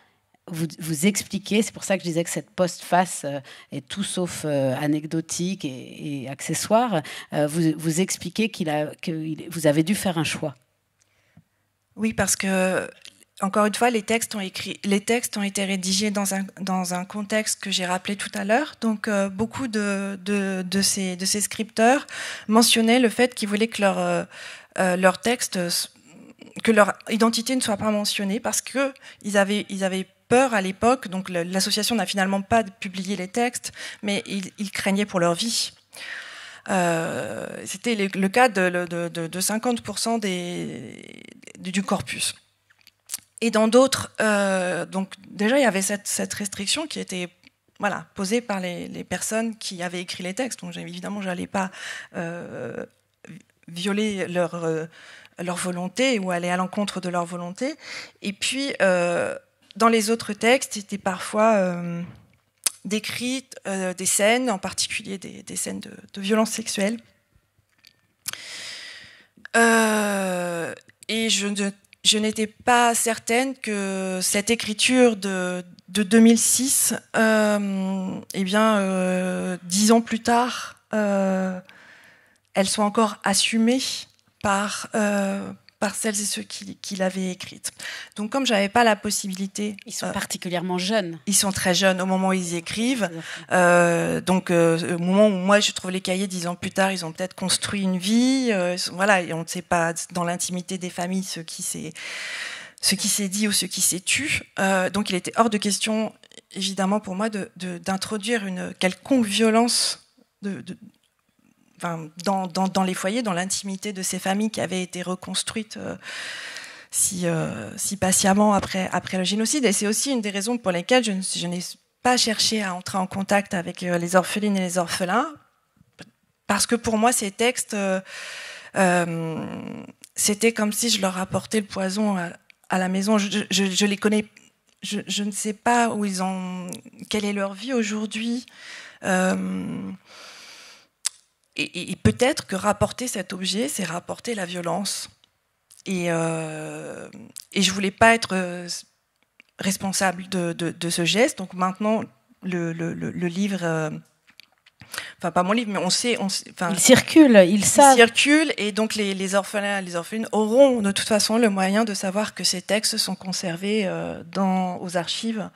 vous expliquez, c'est pour ça que je disais que cette postface est tout sauf anecdotique et accessoire, vous expliquez que vous avez dû faire un choix. Oui, parce que, encore une fois, les textes ont été rédigés dans un contexte que j'ai rappelé tout à l'heure. Donc, beaucoup de ces scripteurs mentionnaient le fait qu'ils voulaient que leur texte, que leur identité ne soit pas mentionnée, parce qu'ils avaient peur à l'époque, donc l'association n'a finalement pas publié les textes, mais ils craignaient pour leur vie. C'était le cas de 50% du corpus. Et dans d'autres, donc déjà il y avait cette restriction qui était posée par les personnes qui avaient écrit les textes. Donc évidemment, je n'allais pas violer leur volonté ou aller à l'encontre de leur volonté. Et puis dans les autres textes, c'était parfois décrit des scènes, en particulier des scènes de violences sexuelles. Et je n'étais pas certaine que cette écriture de 2006, 10 ans plus tard, elle soit encore assumée par celles et ceux qui l'avaient écrite. Donc, comme je n'avais pas la possibilité... Ils sont particulièrement jeunes. Ils sont très jeunes au moment où ils écrivent. Donc, au moment où moi, je trouve les cahiers 10 ans plus tard, ils ont peut-être construit une vie. Et on ne sait pas dans l'intimité des familles ce qui s'est dit ou ce qui s'est tu. Donc, il était hors de question, évidemment, pour moi, d'introduire une quelconque violence dans les foyers, dans l'intimité de ces familles qui avaient été reconstruites si patiemment après le génocide. Et c'est aussi une des raisons pour lesquelles je n'ai pas cherché à entrer en contact avec les orphelines et les orphelins, parce que pour moi, ces textes, c'était comme si je leur apportais le poison à la maison. Je les connais, je ne sais pas quelle est leur vie aujourd'hui. Et peut-être que rapporter cet objet, c'est rapporter la violence. Et je voulais pas être responsable de ce geste. Donc maintenant, le livre... Enfin, pas mon livre, mais on sait il circule, ils savent. Il circule, et donc les orphelins et les orphelines auront de toute façon le moyen de savoir que ces textes sont conservés aux archives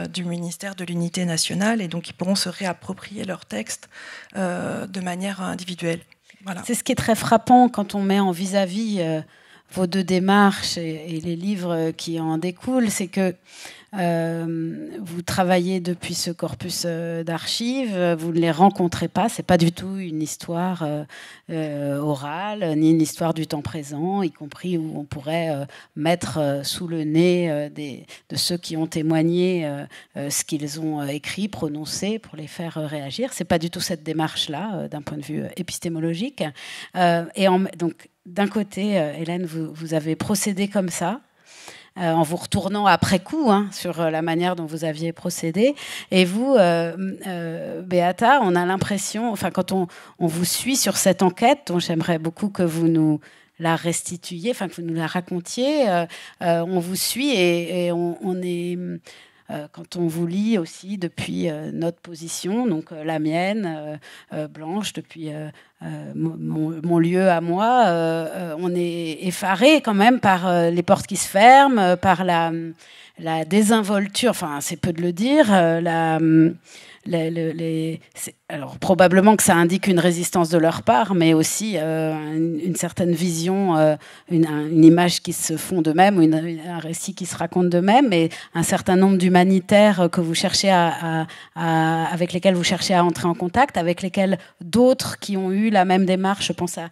du ministère de l'Unité nationale, et donc ils pourront se réapproprier leurs textes de manière individuelle. Voilà. C'est ce qui est très frappant quand on met en vis-à-vis vos deux démarches et les livres qui en découlent, c'est que vous travaillez depuis ce corpus d'archives, vous ne les rencontrez pas, c'est pas du tout une histoire orale, ni une histoire du temps présent, y compris où on pourrait mettre sous le nez de ceux qui ont témoigné ce qu'ils ont écrit, prononcé, pour les faire réagir. C'est pas du tout cette démarche-là, d'un point de vue épistémologique. Donc, d'un côté, Hélène, vous avez procédé comme ça, en vous retournant après coup sur la manière dont vous aviez procédé. Et vous, Beata, on a l'impression, enfin, quand on vous suit sur cette enquête, dont j'aimerais beaucoup que vous nous la restituiez, enfin, que vous nous la racontiez, on vous suit et on est... quand on vous lit aussi depuis notre position, donc la mienne, Blanche, depuis mon lieu à moi, on est effaré quand même par les portes qui se ferment, par la désinvolture, enfin c'est peu de le dire, alors probablement que ça indique une résistance de leur part, mais aussi une certaine vision, une image qui se font d'eux-mêmes, un récit qui se raconte d'eux-mêmes, et un certain nombre d'humanitaires que vous cherchez avec lesquels vous cherchez à entrer en contact, avec lesquels d'autres qui ont eu la même démarche, je pense à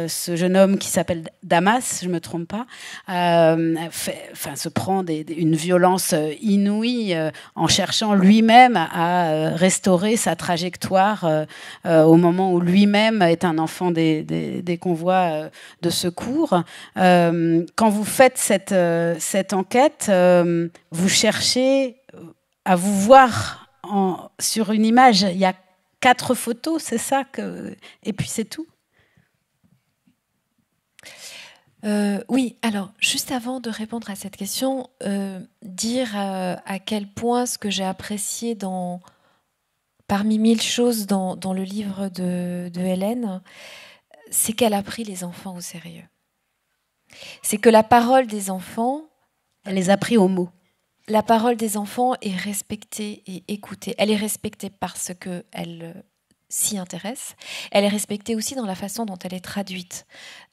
ce jeune homme qui s'appelle Damas, je me trompe pas, se prend une violence inouïe en cherchant lui-même à restaurer sa trajectoire au moment où lui-même est un enfant des convois de secours. Quand vous faites cette enquête, vous cherchez à vous voir sur une image. Il y a 4 photos, c'est ça et puis c'est tout. Oui, alors, juste avant de répondre à cette question, dire à quel point ce que j'ai apprécié parmi 1000 choses dans le livre de Hélène, c'est qu'elle a pris les enfants au sérieux. C'est que la parole des enfants... Elle les a pris au mot. La parole des enfants est respectée et écoutée. Elle est respectée parce qu'elle s'y intéresse. Elle est respectée aussi dans la façon dont elle est traduite.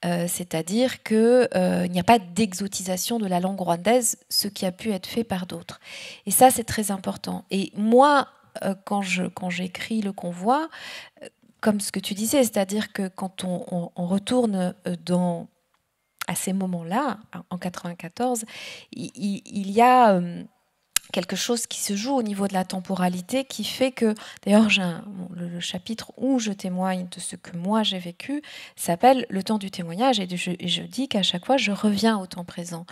C'est-à-dire qu'il n'y a pas d'exotisation de la langue rwandaise, ce qui a pu être fait par d'autres. Et ça, c'est très important. Et moi... quand j'écris Le Convoi, comme ce que tu disais, c'est-à-dire que quand on retourne à ces moments-là, en 94, il y a quelque chose qui se joue au niveau de la temporalité qui fait que, d'ailleurs, le chapitre où je témoigne de ce que moi j'ai vécu s'appelle Le temps du témoignage, et je dis qu'à chaque fois je reviens au temps présent,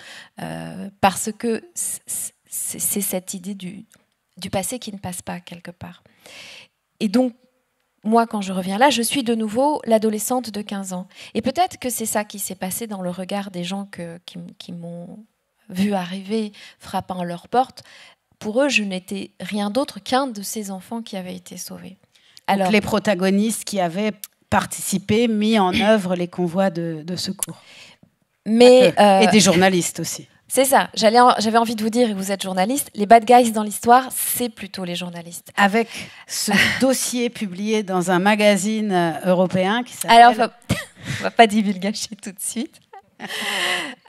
parce que c'est cette idée du passé qui ne passe pas quelque part. Et donc, moi, quand je reviens là, je suis de nouveau l'adolescente de 15 ans. Et peut-être que c'est ça qui s'est passé dans le regard des gens qui m'ont vu arriver, frappant à leur porte. Pour eux, je n'étais rien d'autre qu'un de ces enfants qui avaient été sauvés. Alors, donc les protagonistes qui avaient participé, mis en œuvre les convois de secours. Mais, et des journalistes aussi. C'est ça, j'avais envie de vous dire, et vous êtes journaliste, les bad guys dans l'histoire, c'est plutôt les journalistes. Avec ce dossier publié dans un magazine européen qui s'appelle... Alors, on va pas divulgacher tout de suite.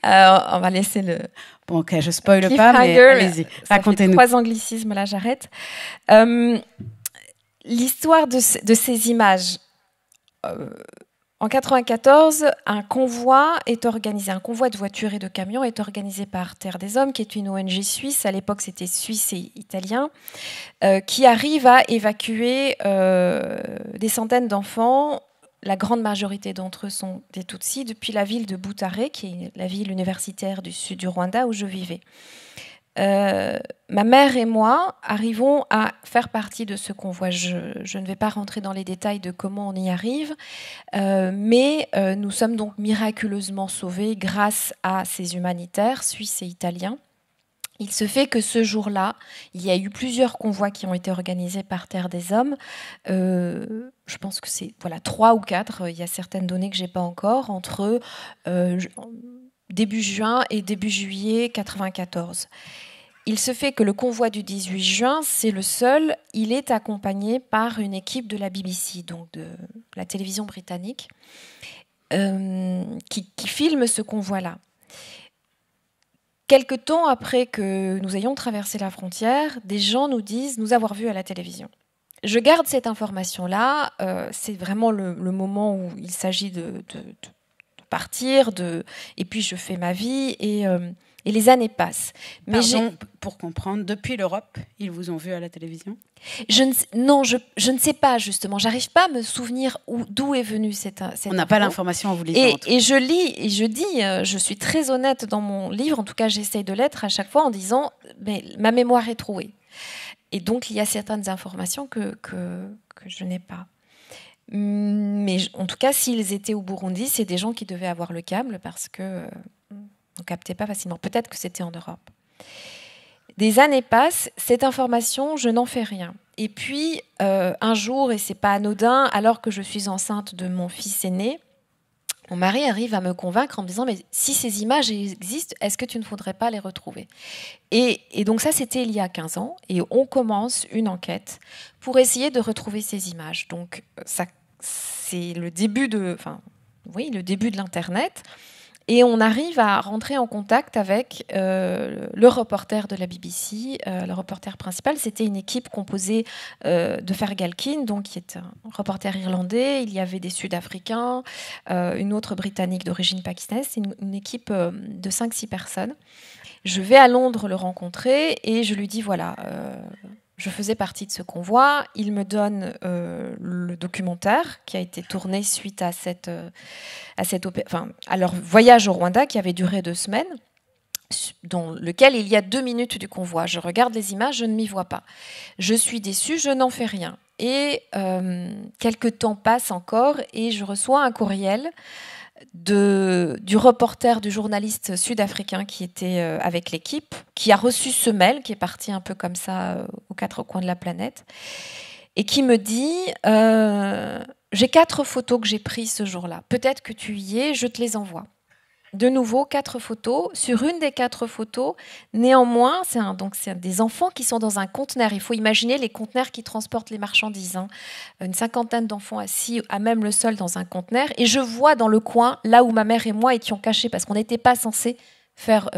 On va laisser le... Bon, ok, je spoil pas, mais allez-y, racontez-nous. 3 anglicismes, là, j'arrête. L'histoire de ces images... En 1994, un convoi de voitures et de camions est organisé par Terre des Hommes, qui est une ONG suisse, à l'époque c'était suisse et italien, qui arrive à évacuer des centaines d'enfants. La grande majorité d'entre eux sont des Tutsis, depuis la ville de Butare, qui est la ville universitaire du sud du Rwanda où je vivais. Ma mère et moi arrivons à faire partie de ce convoi. Je ne vais pas rentrer dans les détails de comment on y arrive, mais nous sommes donc miraculeusement sauvés grâce à ces humanitaires suisses et italiens. Il se fait que ce jour-là, il y a eu plusieurs convois qui ont été organisés par Terre des Hommes. Je pense que c'est 3 ou 4, il y a certaines données que je n'ai pas encore, entre début juin et début juillet 1994. Il se fait que le convoi du 18 juin, c'est le seul, il est accompagné par une équipe de la BBC, donc de la télévision britannique, qui filme ce convoi-là. quelque temps après que nous ayons traversé la frontière, des gens nous disent nous avoir vus à la télévision. Je garde cette information-là. C'est vraiment le moment où il s'agit de partir, et puis je fais ma vie, et les années passent. Mais pour comprendre, depuis l'Europe, ils vous ont vu à la télévision ? Je ne sais pas, justement. J'arrive pas à me souvenir d'où est venue cette On n'a pas l'information en vous lisant. Et je lis, et je dis, je suis très honnête dans mon livre, en tout cas j'essaye de l'être à chaque fois en disant, mais ma mémoire est trouée. Et donc il y a certaines informations que je n'ai pas. Mais en tout cas, s'ils étaient au Burundi, c'est des gens qui devaient avoir le câble parce que on captait pas facilement. Peut-être que c'était en Europe. Des années passent, cette information, je n'en fais rien. Et puis, un jour, et c'est pas anodin, alors que je suis enceinte de mon fils aîné, mon mari arrive à me convaincre en me disant « Mais si ces images existent, est-ce que tu ne voudrais pas les retrouver ?» Et donc ça, c'était il y a 15 ans. Et on commence une enquête pour essayer de retrouver ces images. Donc, ça, c'est le début de l'Internet. Et on arrive à rentrer en contact avec le reporter de la BBC. Le reporter principal, c'était une équipe composée de Fergalkin, donc qui est un reporter irlandais. Il y avait des Sud-Africains, une autre Britannique d'origine pakistanaise. C'est une équipe de 5-6 personnes. Je vais à Londres le rencontrer et je lui dis, voilà, je faisais partie de ce convoi. Il me donne le documentaire qui a été tourné suite à leur voyage au Rwanda qui avait duré 2 semaines, dans lequel il y a 2 minutes du convoi. Je regarde les images, je ne m'y vois pas. Je suis déçue, je n'en fais rien. Et quelques temps passent encore et je reçois un courriel du reporter, du journaliste sud-africain qui était avec l'équipe, qui a reçu ce mail, qui est parti un peu comme ça aux 4 coins de la planète, et qui me dit j'ai 4 photos que j'ai prises ce jour-là. Peut-être que tu y es, je te les envoie. De nouveau, 4 photos. Sur une des 4 photos, néanmoins, c'est des enfants qui sont dans un conteneur. Il faut imaginer les conteneurs qui transportent les marchandises. Une 50aine d'enfants assis à même le sol dans un conteneur. Et je vois dans le coin, là où ma mère et moi étions cachés, parce qu'on n'était pas censés faire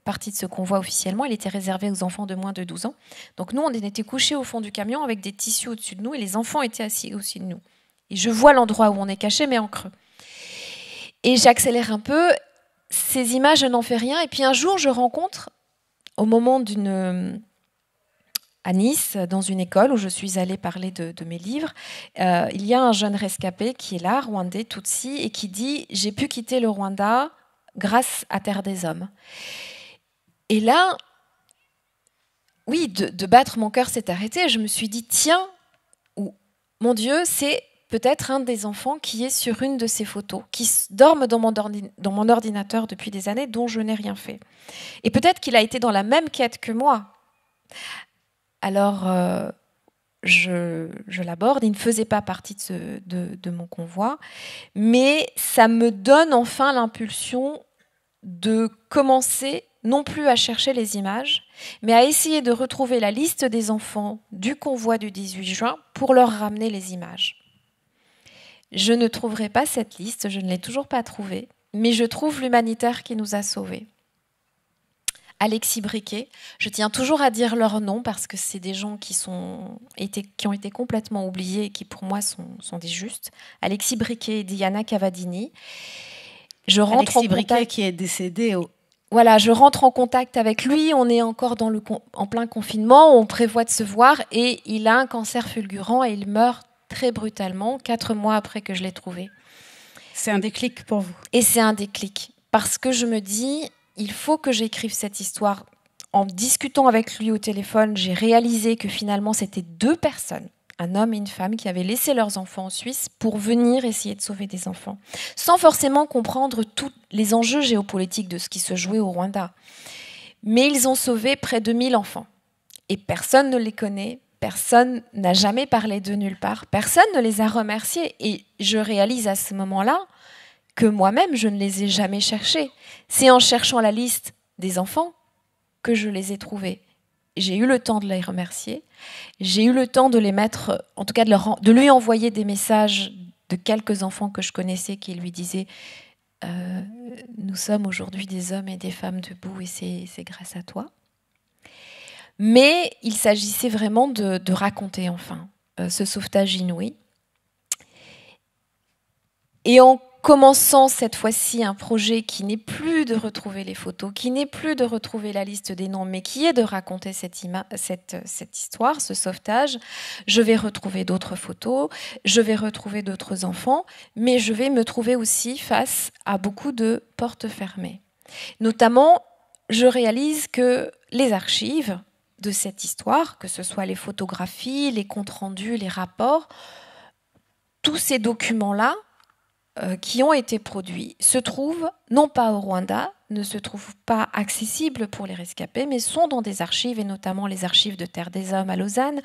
partie de ce convoi officiellement. Il était réservé aux enfants de moins de 12 ans. Donc nous, on était couchés au fond du camion avec des tissus au-dessus de nous et les enfants étaient assis au-dessus de nous. Et je vois l'endroit où on est caché, mais en creux. Et j'accélère un peu. Ces images, je n'en fais rien. Et puis un jour, je rencontre, au moment à Nice, dans une école où je suis allée parler de mes livres, il y a un jeune rescapé qui est là, rwandais, Tutsi, et qui dit « J'ai pu quitter le Rwanda grâce à Terre des Hommes ». Et là, oui, de battre, mon cœur s'est arrêté. Je me suis dit « Tiens, mon Dieu, c'est peut-être un des enfants qui est sur une de ces photos, qui dorment dans mon ordinateur depuis des années, dont je n'ai rien fait. Et peut-être qu'il a été dans la même quête que moi. » Alors, je l'aborde. Il ne faisait pas partie de mon convoi, mais ça me donne enfin l'impulsion de commencer non plus à chercher les images, mais à essayer de retrouver la liste des enfants du convoi du 18 juin pour leur ramener les images. Je ne trouverai pas cette liste, je ne l'ai toujours pas trouvée, mais je trouve l'humanitaire qui nous a sauvés. Alexis Briquet, je tiens toujours à dire leur nom parce que c'est des gens qui ont été complètement oubliés et qui pour moi sont des justes. Alexis Briquet et Diana Cavadini. Alexis Briquet qui est décédé Voilà, je rentre en contact avec lui, on est encore en plein confinement, on prévoit de se voir et il a un cancer fulgurant et il meurt très brutalement, 4 mois après que je l'ai trouvé. C'est un déclic pour vous. Et c'est un déclic, parce que je me dis, il faut que j'écrive cette histoire. En discutant avec lui au téléphone, j'ai réalisé que finalement, c'était 2 personnes, un homme et une femme, qui avaient laissé leurs enfants en Suisse pour venir essayer de sauver des enfants, sans forcément comprendre tous les enjeux géopolitiques de ce qui se jouait au Rwanda. Mais ils ont sauvé près de 1000 enfants. Et personne ne les connaît. Personne n'a jamais parlé d'eux nulle part. Personne ne les a remerciés. Et je réalise à ce moment-là que moi-même, je ne les ai jamais cherchés. C'est en cherchant la liste des enfants que je les ai trouvés. J'ai eu le temps de les remercier. J'ai eu le temps de les mettre, en tout cas de lui envoyer des messages de quelques enfants que je connaissais qui lui disaient nous sommes aujourd'hui des hommes et des femmes debout, et c'est grâce à toi. Mais il s'agissait vraiment de raconter enfin ce sauvetage inouï. Et en commençant cette fois-ci un projet qui n'est plus de retrouver les photos, qui n'est plus de retrouver la liste des noms, mais qui est de raconter cette histoire, ce sauvetage, je vais retrouver d'autres photos, je vais retrouver d'autres enfants, mais je vais me trouver aussi face à beaucoup de portes fermées. Notamment, je réalise que les archives de cette histoire, que ce soit les photographies, les comptes rendus, les rapports, tous ces documents-là qui ont été produits se trouvent non pas au Rwanda, ne se trouvent pas accessibles pour les rescapés, mais sont dans des archives, et notamment les archives de Terre des Hommes à Lausanne,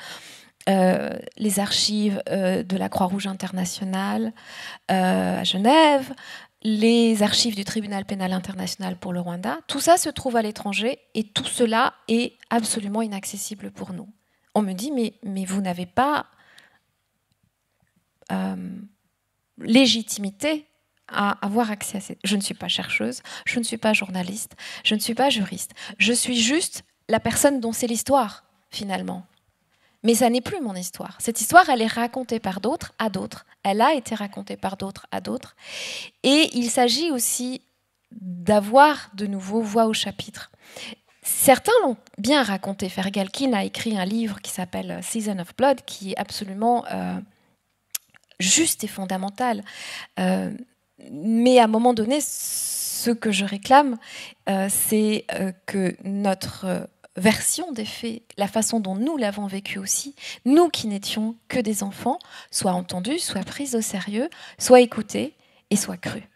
les archives de la Croix-Rouge internationale à Genève, les archives du Tribunal pénal international pour le Rwanda. Tout ça se trouve à l'étranger et tout cela est absolument inaccessible pour nous. On me dit, mais vous n'avez pas légitimité à avoir accès à ces... Je ne suis pas chercheuse, je ne suis pas journaliste, je ne suis pas juriste. Je suis juste la personne dont c'est l'histoire, finalement. Mais ça n'est plus mon histoire. Cette histoire, elle est racontée par d'autres à d'autres. Elle a été racontée par d'autres à d'autres. Et il s'agit aussi d'avoir de nouveau voix au chapitre. Certains l'ont bien raconté. Fergalkin a écrit un livre qui s'appelle Season of Blood, qui est absolument juste et fondamental. Mais à un moment donné, ce que je réclame, c'est que notre version des faits, la façon dont nous l'avons vécu aussi, nous qui n'étions que des enfants, soit entendue, soit prise au sérieux, soit écoutée et soit crue.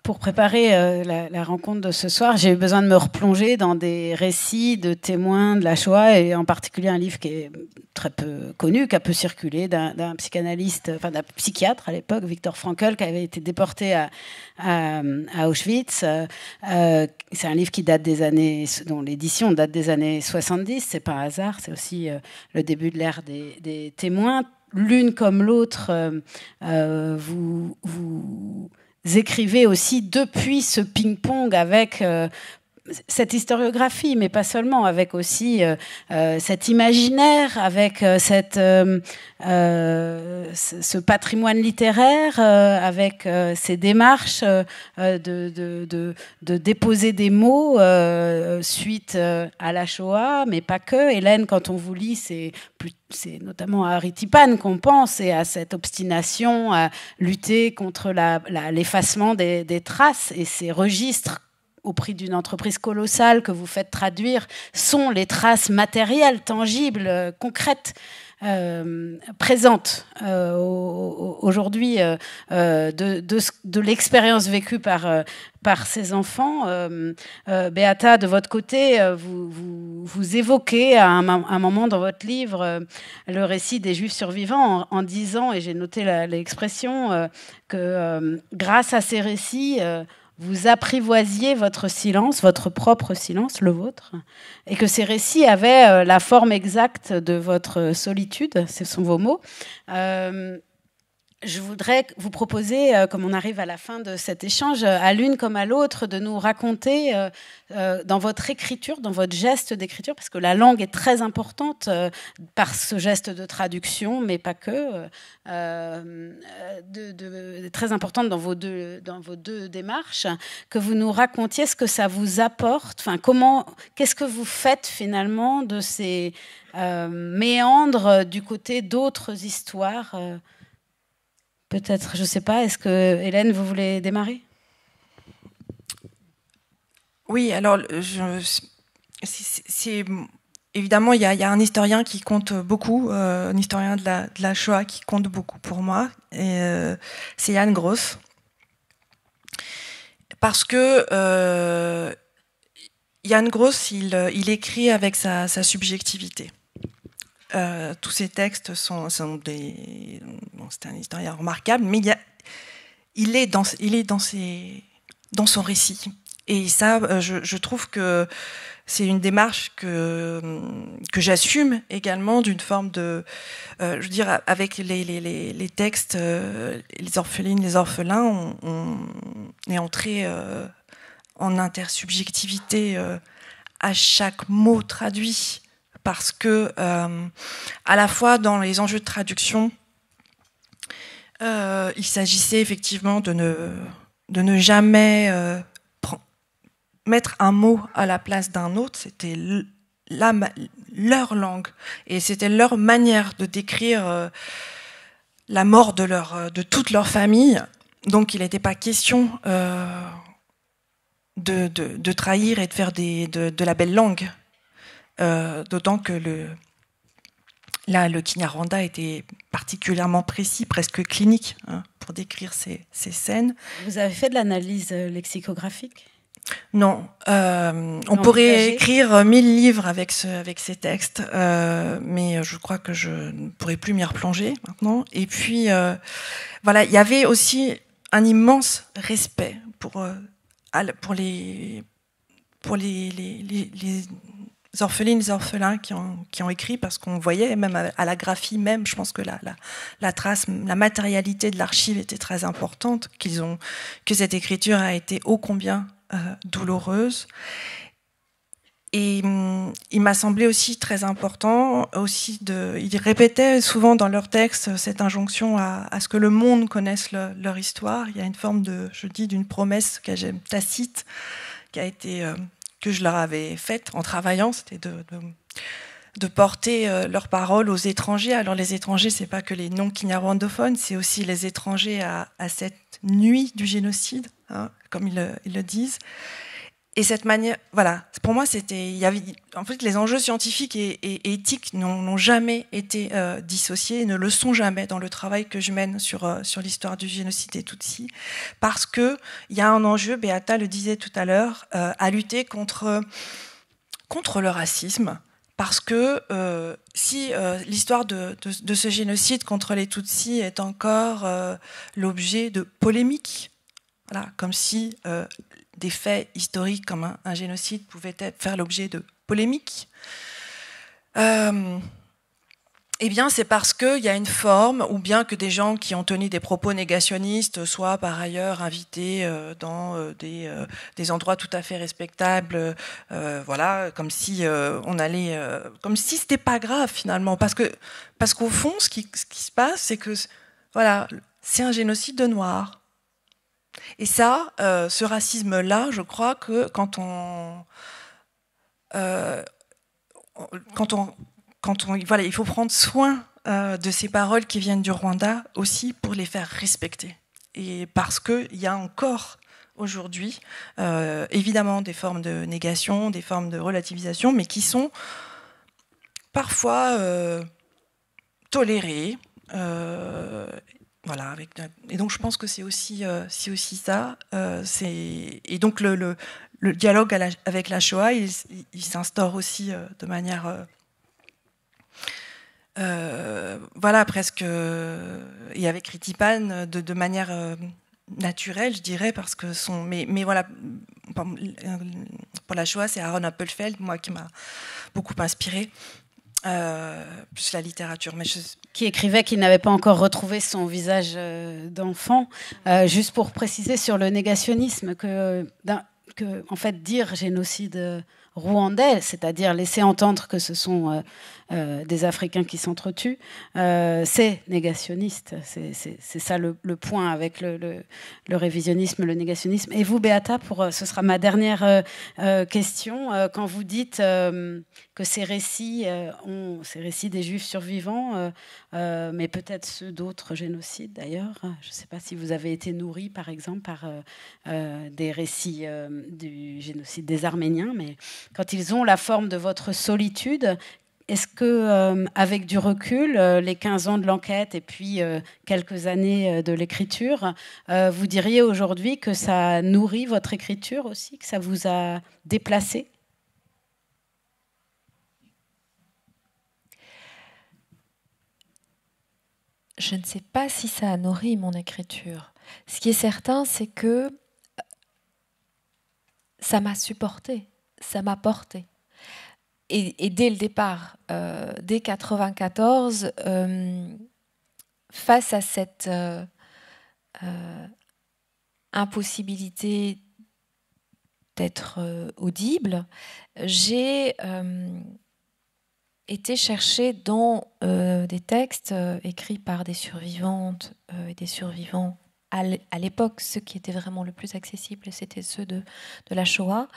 Pour préparer la rencontre de ce soir, j'ai eu besoin de me replonger dans des récits de témoins de la Shoah, et en particulier un livre qui est très peu connu, qui a peu circulé, d'un psychanalyste, enfin d'un psychiatre à l'époque, Viktor Frankl, qui avait été déporté à Auschwitz. C'est un livre qui date des années, dont l'édition date des années 70. C'est pas un hasard, c'est aussi le début de l'ère des témoins. L'une comme l'autre, vous écrivez aussi depuis ce ping-pong avec cette historiographie, mais pas seulement, avec aussi cet imaginaire, avec ce patrimoine littéraire, avec ces démarches de déposer des mots suite à la Shoah, mais pas que. Hélène, quand on vous lit, c'est notamment à Harry Tipan qu'on pense, et à cette obstination à lutter contre l'effacement des traces, et ces registres au prix d'une entreprise colossale que vous faites traduire sont les traces matérielles, tangibles, concrètes, présentes aujourd'hui de l'expérience vécue par ces enfants. Beata, de votre côté, vous évoquez à un moment dans votre livre le récit des Juifs survivants en disant, et j'ai noté l'expression, que grâce à ces récits, vous apprivoisiez votre silence, votre propre silence, le vôtre, et que ces récits avaient la forme exacte de votre solitude, ce sont vos mots. Je voudrais vous proposer, comme on arrive à la fin de cet échange, à l'une comme à l'autre, de nous raconter dans votre écriture, dans votre geste d'écriture, parce que la langue est très importante par ce geste de traduction, mais pas que, très importante dans vos deux démarches, que vous nous racontiez ce que ça vous apporte, enfin qu'est-ce que vous faites finalement de ces méandres du côté d'autres histoires. Peut-être, je ne sais pas, est-ce que, Hélène, vous voulez démarrer ? Oui, alors, évidemment, il y a un historien qui compte beaucoup, un historien de la Shoah qui compte beaucoup pour moi, et c'est Jan Gross. Parce que Jan Gross, il écrit avec sa subjectivité. Tous ces textes sont des... Bon, c'est un historien remarquable, mais il est dans son récit. Et ça, je trouve que c'est une démarche que j'assume également, d'une forme de, je veux dire, avec les textes, les orphelines, les orphelins, on est entré en intersubjectivité à chaque mot traduit, parce que à la fois dans les enjeux de traduction, il s'agissait effectivement de ne jamais mettre un mot à la place d'un autre. C'était leur langue, et c'était leur manière de décrire la mort de toute leur famille. Donc il n'était pas question de trahir et de faire de la belle langue. D'autant que le Kinyarwanda était particulièrement précis, presque clinique, pour décrire ces scènes. Vous avez fait de l'analyse lexicographique ? Non. On pourrait écrire 1000 livres avec ces textes, mais je crois que je ne pourrais plus m'y replonger maintenant. Et puis, voilà, il y avait aussi un immense respect pour les orphelines, les orphelins qui ont écrit, parce qu'on voyait même à la graphie même, je pense que la trace, la matérialité de l'archive était très importante, que cette écriture a été ô combien douloureuse. Et il m'a semblé aussi très important ils répétaient souvent dans leurs textes cette injonction à ce que le monde connaisse leur histoire. Il y a une forme d'une promesse tacite qui a été que je leur avais faite en travaillant, c'était de porter leurs paroles aux étrangers. Alors les étrangers, c'est pas que les non-kinyarwandophones, c'est aussi les étrangers à cette nuit du génocide, comme ils le disent. Et cette manière, voilà, pour moi, en fait, les enjeux scientifiques et éthiques n'ont jamais été dissociés, et ne le sont jamais dans le travail que je mène sur l'histoire du génocide des Tutsis, parce que il y a un enjeu, Beata le disait tout à l'heure, à lutter contre le racisme, parce que si l'histoire de ce génocide contre les Tutsis est encore l'objet de polémiques, voilà, comme si des faits historiques comme un génocide pouvaient faire l'objet de polémiques, eh bien, c'est parce qu'il y a une forme, ou bien que des gens qui ont tenu des propos négationnistes soient par ailleurs invités dans des endroits tout à fait respectables, voilà, comme si on allait, comme si c'était pas grave finalement, parce qu'au fond, ce qui se passe, c'est que voilà, c'est un génocide de Noirs. Et ça, ce racisme-là, je crois que voilà, il faut prendre soin de ces paroles qui viennent du Rwanda aussi pour les faire respecter. Et parce qu'il y a encore aujourd'hui, évidemment, des formes de négation, des formes de relativisation, mais qui sont parfois tolérées. Voilà, et donc je pense que c'est aussi ça. Et donc le dialogue avec la Shoah, il s'instaure aussi de manière, voilà, presque, et avec Ritipan de manière naturelle, je dirais, parce que mais voilà, pour la Shoah, c'est Aaron Appelfeld, moi, qui m'a beaucoup inspirée. Plus la littérature, qui écrivait qu'il n'avait pas encore retrouvé son visage d'enfant. Juste pour préciser sur le négationnisme, que en fait dire génocide rwandais, c'est-à-dire laisser entendre que ce sont des Africains qui s'entretuent, c'est négationniste. C'est ça le point avec le révisionnisme, le négationnisme. Et vous, Beata, ce sera ma dernière question. Quand vous dites que ces récits des Juifs survivants, mais peut-être ceux d'autres génocides d'ailleurs, je ne sais pas si vous avez été nourri, par exemple, par des récits du génocide des Arméniens, mais quand ils ont la forme de votre solitude, est-ce que, avec du recul, les 15 ans de l'enquête et puis quelques années de l'écriture, vous diriez aujourd'hui que ça nourrit votre écriture aussi, que ça vous a déplacé ? Je ne sais pas si ça a nourri mon écriture. Ce qui est certain, c'est que ça m'a supporté, ça m'a porté. et dès le départ, dès 1994, face à cette impossibilité d'être audible, j'ai été chercher dans des textes écrits par des survivantes et des survivants. À l'époque, ceux qui étaient vraiment le plus accessibles, c'était ceux de la Shoah.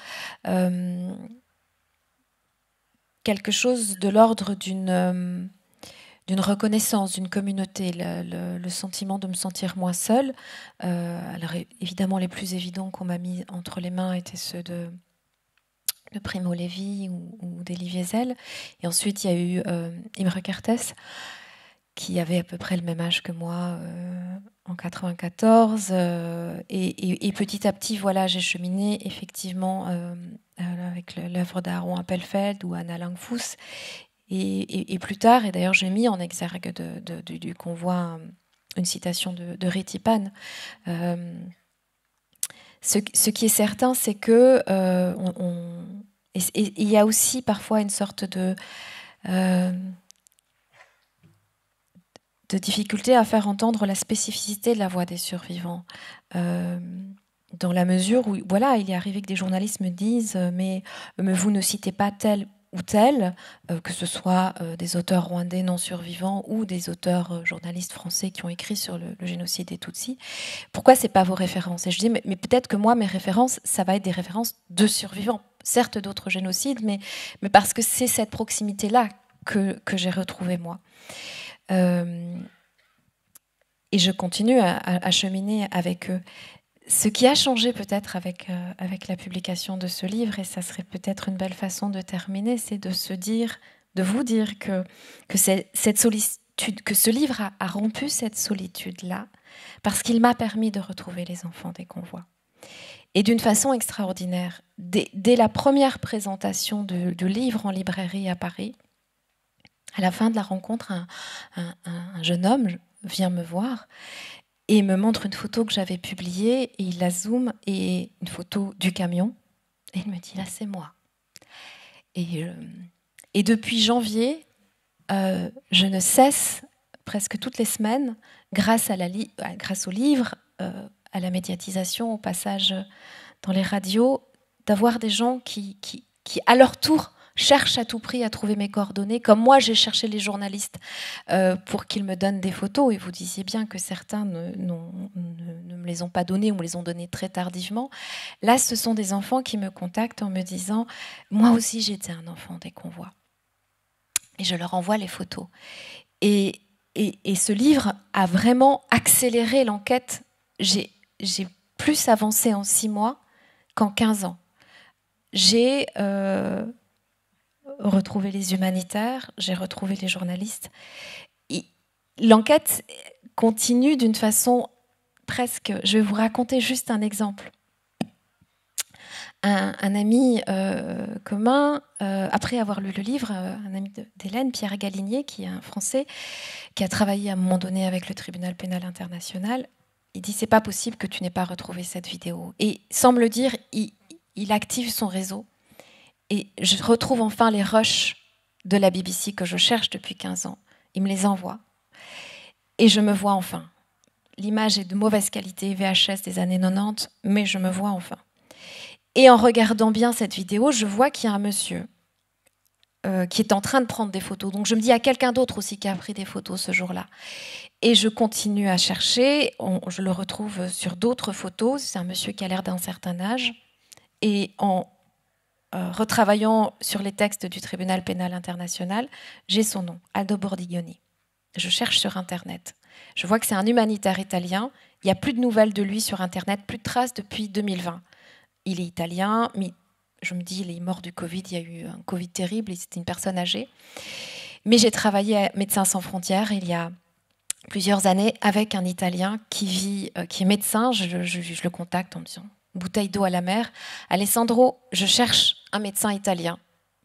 Quelque chose de l'ordre d'une reconnaissance, d'une communauté, le sentiment de me sentir moins seule. Alors évidemment, les plus évidents qu'on m'a mis entre les mains étaient ceux de Primo Levi ou d'Elie Wiesel. Et ensuite, il y a eu Imre Kertész, qui avait à peu près le même âge que moi en 94. Et petit à petit, voilà, j'ai cheminé effectivement avec l'œuvre d'Aaron Appelfeld ou Anna Langfuss. Et plus tard, et d'ailleurs j'ai mis en exergue du convoi une citation de Reti Pan. Ce qui est certain, c'est que il y a aussi parfois une sorte de difficulté à faire entendre la spécificité de la voix des survivants. Dans la mesure où, voilà, il est arrivé que des journalistes me disent mais vous ne citez pas tel ou tel, que ce soit des auteurs rwandais non survivants ou des auteurs journalistes français qui ont écrit sur le génocide des Tutsis. Pourquoi c'est pas vos références? Et je dis mais peut-être que moi mes références, ça va être des références de survivants, certes d'autres génocides, mais parce que c'est cette proximité-là que j'ai retrouvée moi. Et je continue à cheminer avec eux. Ce qui a changé peut-être avec la publication de ce livre, et ça serait peut-être une belle façon de terminer, c'est de vous dire que cette solitude, que ce livre a rompu cette solitude-là, parce qu'il m'a permis de retrouver les enfants des convois. Et d'une façon extraordinaire. Dès la première présentation du livre en librairie à Paris, à la fin de la rencontre, un jeune homme vient me voir et me montre une photo que j'avais publiée, et il la zoome, et une photo du camion, et il me dit, là c'est moi. Et depuis janvier, je ne cesse, presque toutes les semaines, grâce au livre, à la médiatisation, au passage dans les radios, d'avoir des gens qui à leur tour, cherche à tout prix à trouver mes coordonnées, comme moi j'ai cherché les journalistes pour qu'ils me donnent des photos, et vous disiez bien que certains ne me les ont pas données ou me les ont données très tardivement. Là, ce sont des enfants qui me contactent en me disant « Moi aussi j'étais un enfant des convois ». Et je leur envoie les photos. Et ce livre a vraiment accéléré l'enquête. J'ai plus avancé en 6 mois qu'en 15 ans. J'ai retrouvé les humanitaires, j'ai retrouvé les journalistes. L'enquête continue d'une façon presque... Je vais vous raconter juste un exemple. Un ami commun, après avoir lu le livre, un ami d'Hélène, Pierre Galinier, qui est un Français, qui a travaillé à un moment donné avec le tribunal pénal international, il dit « C'est pas possible que tu n'aies pas retrouvé cette vidéo ». Et sans me le dire, il active son réseau. Et je retrouve enfin les rushs de la BBC que je cherche depuis 15 ans. Il me les envoie. Et je me vois enfin. L'image est de mauvaise qualité, VHS des années 90, mais je me vois enfin. Et en regardant bien cette vidéo, je vois qu'il y a un monsieur qui est en train de prendre des photos. Donc je me dis, il y a quelqu'un d'autre aussi qui a pris des photos ce jour-là. Et je continue à chercher. Je le retrouve sur d'autres photos. C'est un monsieur qui a l'air d'un certain âge. Et en retravaillant sur les textes du tribunal pénal international, j'ai son nom, Aldo Bordiglioni. Je cherche sur Internet. Je vois que c'est un humanitaire italien. Il n'y a plus de nouvelles de lui sur Internet, plus de traces depuis 2020. Il est italien, mais je me dis, il est mort du Covid. Il y a eu un Covid terrible et c'était une personne âgée. Mais j'ai travaillé à Médecins sans frontières il y a plusieurs années avec un Italien qui est médecin. Je le contacte en me disant, bouteille d'eau à la mer. Alessandro, je cherche un médecin italien.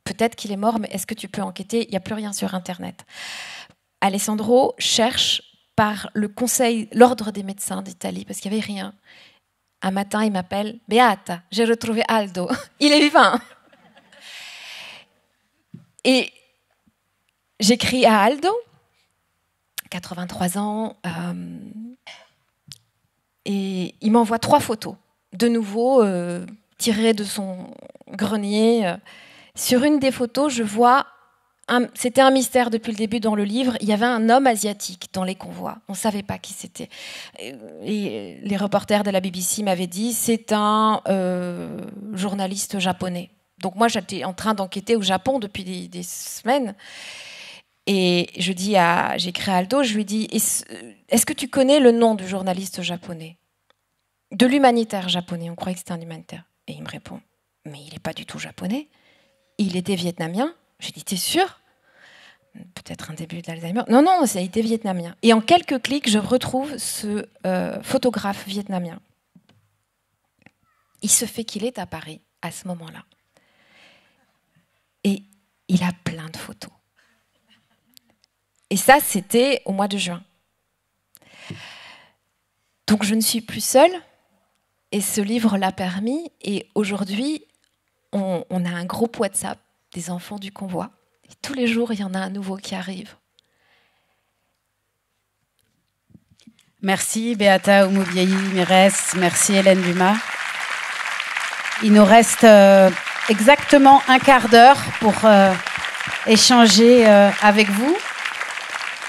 Peut-être qu'il est mort, mais est-ce que tu peux enquêter? Il n'y a plus rien sur Internet. Alessandro cherche par l'ordre des médecins d'Italie, parce qu'il n'y avait rien. Un matin, il m'appelle, Beata, j'ai retrouvé Aldo. Il est vivant. Et j'écris à Aldo, 83 ans, et il m'envoie 3 photos, de nouveau tirées de son grenier. Sur une des photos, je vois, c'était un mystère depuis le début dans le livre, il y avait un homme asiatique dans les convois. On ne savait pas qui c'était. Et les reporters de la BBC m'avaient dit, c'est un journaliste japonais. Donc moi, j'étais en train d'enquêter au Japon depuis des semaines. Et j'écris à Aldo, je lui dis, est-ce que tu connais le nom du journaliste japonais? De l'humanitaire japonais, on croyait que c'était un humanitaire. Et il me répond, mais il n'est pas du tout japonais. Il était vietnamien. J'ai dit, t'es sûr? Peut-être un début de l'Alzheimer. Non, ça a été vietnamien. Et en quelques clics, je retrouve ce photographe vietnamien. Il se fait qu'il est à Paris à ce moment-là. Et il a plein de photos. Et ça, c'était au mois de juin. Donc je ne suis plus seule. Et ce livre l'a permis. Et aujourd'hui, on a un groupe WhatsApp des enfants du convoi. Et tous les jours, il y en a un nouveau qui arrive. Merci Beata Oumoubiayi-Mires. Merci Hélène Dumas. Il nous reste exactement un quart d'heure pour échanger avec vous.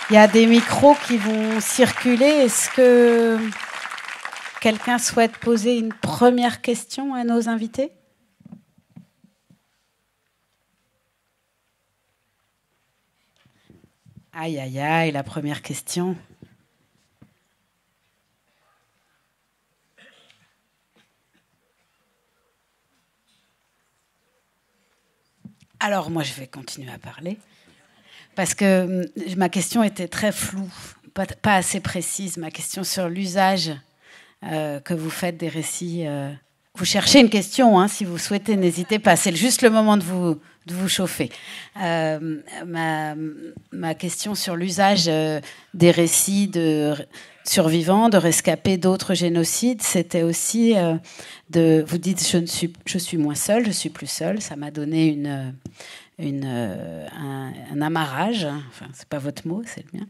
Il y a des micros qui vont circuler. Est-ce que quelqu'un souhaite poser une première question à nos invités ? Aïe, aïe, aïe, la première question. Alors, moi, je vais continuer à parler. Parce que ma question était très floue, pas assez précise. Ma question sur l'usage que vous faites des récits. Vous cherchez une question, hein, si vous souhaitez, n'hésitez pas. C'est juste le moment de vous chauffer. Ma question sur l'usage des récits de survivants, de rescapés d'autres génocides, c'était aussi vous dites je suis moins seule, je suis plus seule. Ça m'a donné un amarrage, enfin c'est pas votre mot, c'est le mien.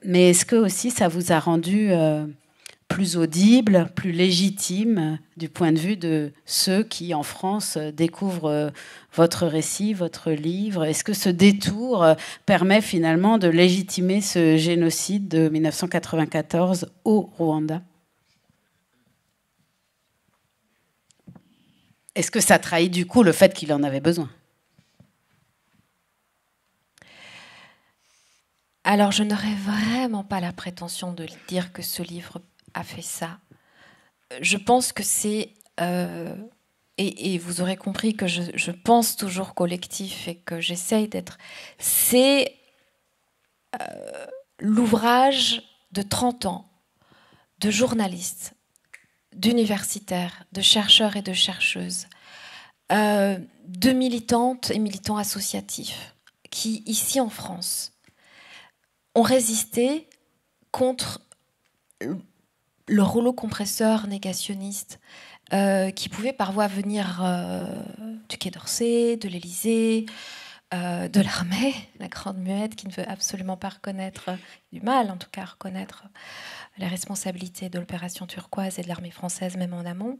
Mais est-ce que aussi ça vous a rendu plus audible, plus légitime du point de vue de ceux qui en France découvrent votre récit, votre livre? Est-ce que ce détour permet finalement de légitimer ce génocide de 1994 au Rwanda? Est-ce que ça trahit du coup le fait qu'il en avait besoin? Alors, je n'aurais vraiment pas la prétention de dire que ce livre a fait ça. Je pense que c'est... et vous aurez compris que je pense toujours collectif et que j'essaye d'être... C'est l'ouvrage de 30 ans de journalistes, d'universitaires, de chercheurs et de chercheuses, de militantes et militants associatifs qui, ici en France, ont résisté contre le rouleau compresseur négationniste qui pouvait parfois venir du Quai d'Orsay, de l'Élysée, de l'armée, la grande muette qui ne veut absolument pas reconnaître, du mal en tout cas, reconnaître les responsabilités de l'opération turquoise et de l'armée française, même en amont.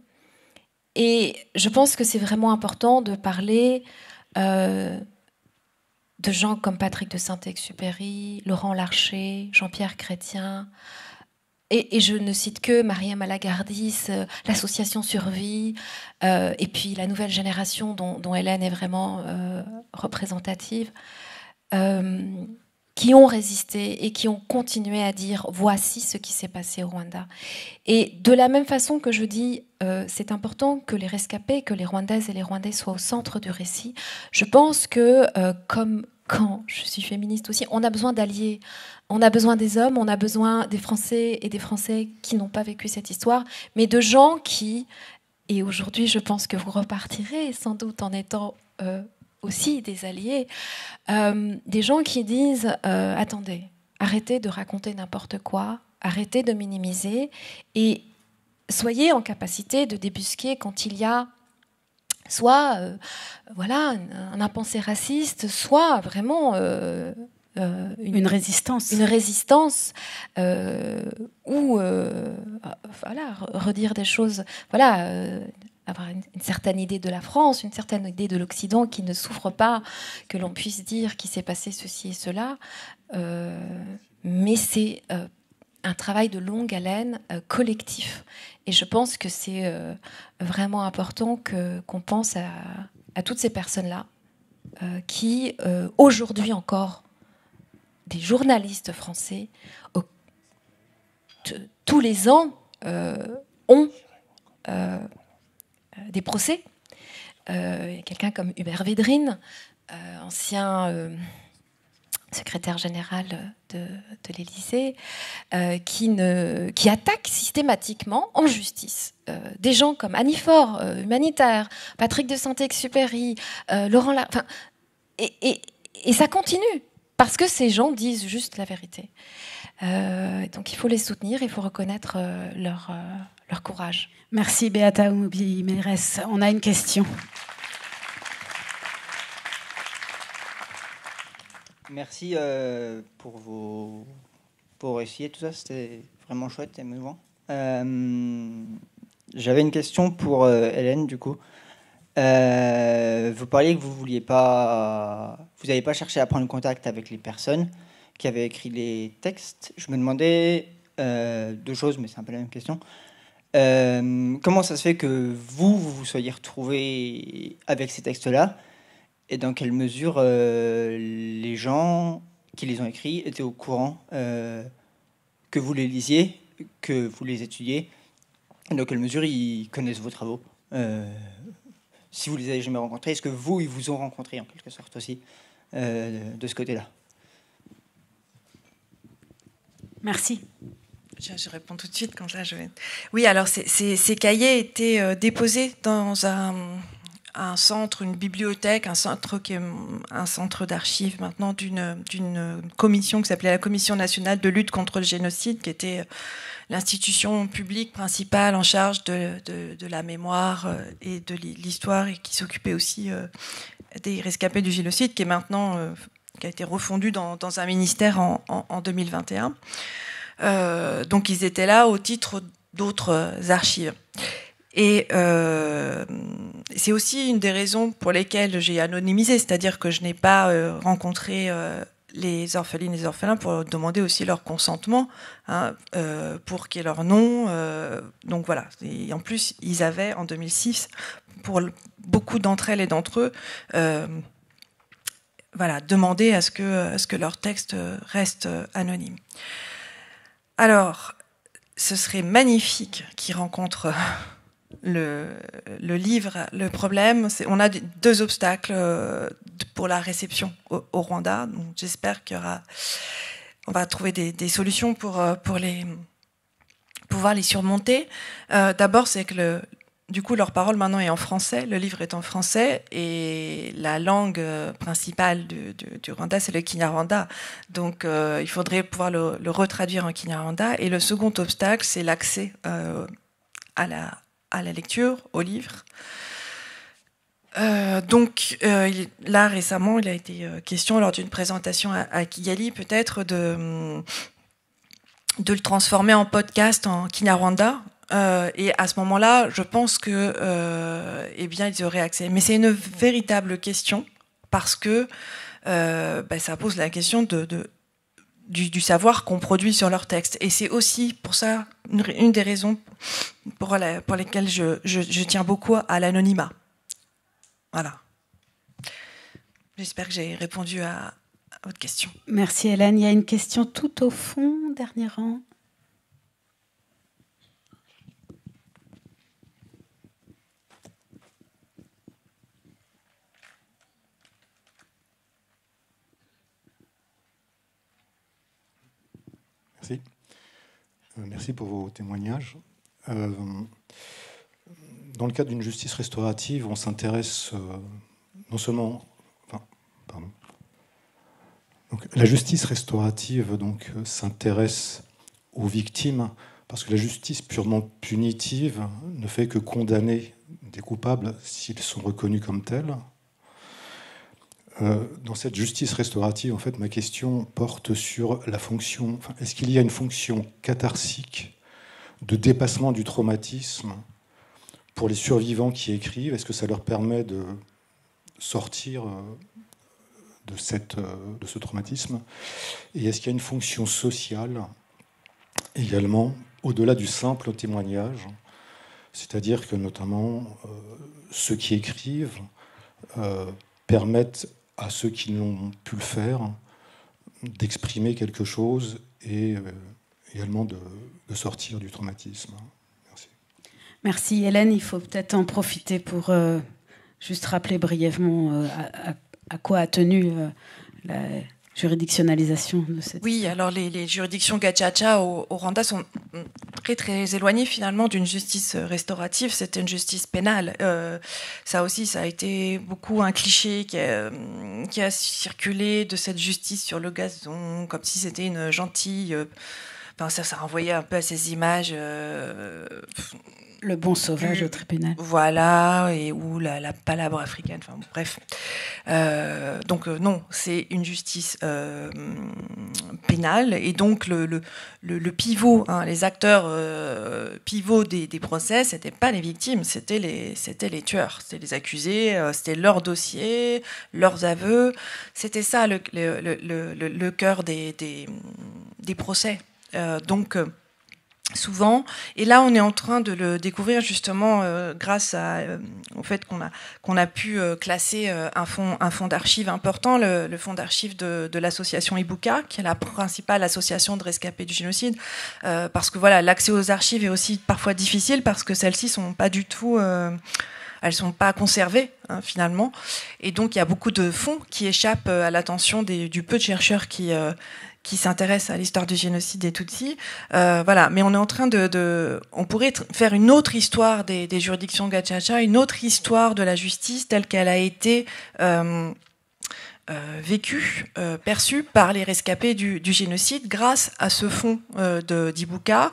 Et je pense que c'est vraiment important de parler de gens comme Patrick de Saint-Exupéry, Laurent Larcher, Jean-Pierre Chrétien, et je ne cite que Mariam Malagardis, l'association Survie, et puis la nouvelle génération dont Hélène est vraiment représentative, qui ont résisté et qui ont continué à dire « voici ce qui s'est passé au Rwanda ». Et de la même façon que je dis c'est important que les rescapés, que les Rwandaises et les Rwandais soient au centre du récit, je pense que, comme quand je suis féministe aussi, on a besoin d'alliés. On a besoin des hommes, on a besoin des Français et des Français qui n'ont pas vécu cette histoire, mais de gens qui, et aujourd'hui je pense que vous repartirez sans doute en étant aussi des alliés, des gens qui disent attendez, arrêtez de raconter n'importe quoi, arrêtez de minimiser et soyez en capacité de débusquer quand il y a soit voilà, un impensé raciste, soit vraiment une résistance. Une résistance ou voilà, redire des choses, voilà, avoir une certaine idée de la France, une certaine idée de l'Occident qui ne souffre pas que l'on puisse dire qu'il s'est passé ceci et cela. Mais c'est un travail de longue haleine, collectif. Et je pense que c'est vraiment important qu'on pense à toutes ces personnes-là qui, aujourd'hui encore, des journalistes français, tous les ans, ont des procès. Quelqu'un comme Hubert Védrine, ancien secrétaire général de l'Élysée, qui attaque systématiquement en justice des gens comme Annie Faure, humanitaire, Patrick de Saint-Exupéry, Laurent et ça continue. Parce que ces gens disent juste la vérité. Donc il faut les soutenir, il faut reconnaître leur courage. Merci Beata Oubi-Mérès. On a une question. Merci pour vos récits et tout ça, c'était vraiment chouette et émouvant. J'avais une question pour Hélène, du coup. Vous parliez que vous n'avez pas cherché à prendre contact avec les personnes qui avaient écrit les textes. Je me demandais 2 choses, mais c'est un peu la même question. Comment ça se fait que vous soyez retrouvés avec ces textes-là, et dans quelle mesure les gens qui les ont écrits étaient au courant que vous les lisiez, que vous les étudiez, et dans quelle mesure ils connaissent vos travaux. Si vous les avez jamais rencontrés, est-ce que ils vous ont rencontrés en quelque sorte aussi de ce côté-là? Merci. Je réponds tout de suite, comme ça je vais... Oui, alors ces cahiers étaient déposés dans un centre, une bibliothèque, un centre d'archives maintenant d'une commission qui s'appelait la Commission nationale de lutte contre le génocide, qui était l'institution publique principale en charge de la mémoire et de l'histoire, et qui s'occupait aussi des rescapés du génocide, qui est maintenant qui a été refondu dans un ministère en 2021. Donc ils étaient là au titre d'autres archives. Et c'est aussi une des raisons pour lesquelles j'ai anonymisé, c'est-à-dire que je n'ai pas rencontré les orphelines et les orphelins pour demander aussi leur consentement, pour qu'il y ait leur nom. Donc voilà. Et en plus, ils avaient en 2006, pour beaucoup d'entre elles et d'entre eux, demandé à ce que leur texte reste anonyme. Alors, ce serait magnifique qu'ils rencontrent le livre. Le problème, c'est on a 2 obstacles pour la réception au Rwanda. Donc, j'espère on va trouver des solutions pour pouvoir les surmonter. D'abord, c'est que du coup, leur parole maintenant est en français, le livre est en français, et la langue principale du Rwanda, c'est le Kinyarwanda. Donc, il faudrait pouvoir le retraduire en Kinyarwanda. Et le second obstacle, c'est l'accès à la lecture, au livre. Donc, là, récemment, il a été question, lors d'une présentation à Kigali, peut-être de le transformer en podcast en Kinyarwanda. Et à ce moment-là, je pense que, ils auraient accès. Mais c'est une véritable question, parce que ça pose la question du savoir qu'on produit sur leur texte. Et c'est aussi pour ça une des raisons pour lesquelles je tiens beaucoup à l'anonymat. Voilà. J'espère que j'ai répondu à votre question. Merci Hélène. Il y a une question tout au fond, dernier rang. Merci. Merci pour vos témoignages. Dans le cadre d'une justice restaurative, on s'intéresse non seulement... Donc, la justice restaurative s'intéresse aux victimes, parce que la justice purement punitive ne fait que condamner des coupables s'ils sont reconnus comme tels. Dans cette justice restaurative, en fait, ma question porte sur la fonction. Est-ce qu'il y a une fonction catharsique de dépassement du traumatisme pour les survivants qui écrivent? Est-ce que ça leur permet de sortir de ce traumatisme? Et est-ce qu'il y a une fonction sociale également, au-delà du simple témoignage? C'est-à-dire que notamment ceux qui écrivent permettent à ceux qui n'ont pu le faire d'exprimer quelque chose et également de sortir du traumatisme. Merci. Merci Hélène, il faut peut-être en profiter pour juste rappeler brièvement à quoi a tenu la juridictionnalisation de cette... Oui, alors les juridictions Gacaca au Rwanda sont très très éloignées finalement d'une justice restaurative. C'était une justice pénale. Ça aussi, ça a été beaucoup un cliché qui a circulé de cette justice sur le gazon, comme si c'était une gentille... Enfin, ça renvoyait un peu à ces images... le bon sauvage au tribunal. Voilà, et ou la palabre africaine, enfin bref. Donc non, c'est une justice pénale, et donc le pivot, hein, les acteurs pivots des procès, c'était pas les victimes, c'était les tueurs, c'était les accusés, c'était leur dossier, leurs aveux, c'était ça le cœur des procès. Donc souvent, et là on est en train de le découvrir justement grâce au fait qu'on a pu classer un fonds d'archives important, le fonds d'archives de l'association Ibuka, qui est la principale association de rescapés du génocide, parce que voilà, l'accès aux archives est aussi parfois difficile parce que celles-ci sont pas du tout elles sont pas conservées, hein, finalement, et donc il y a beaucoup de fonds qui échappent à l'attention du peu de chercheurs qui s'intéressent à l'histoire du génocide des Tutsis. Voilà. Mais on est en train on pourrait faire une autre histoire des juridictions Gacaca, une autre histoire de la justice telle qu'elle a été vécue, perçue par les rescapés du génocide grâce à ce fonds d'Ibuka,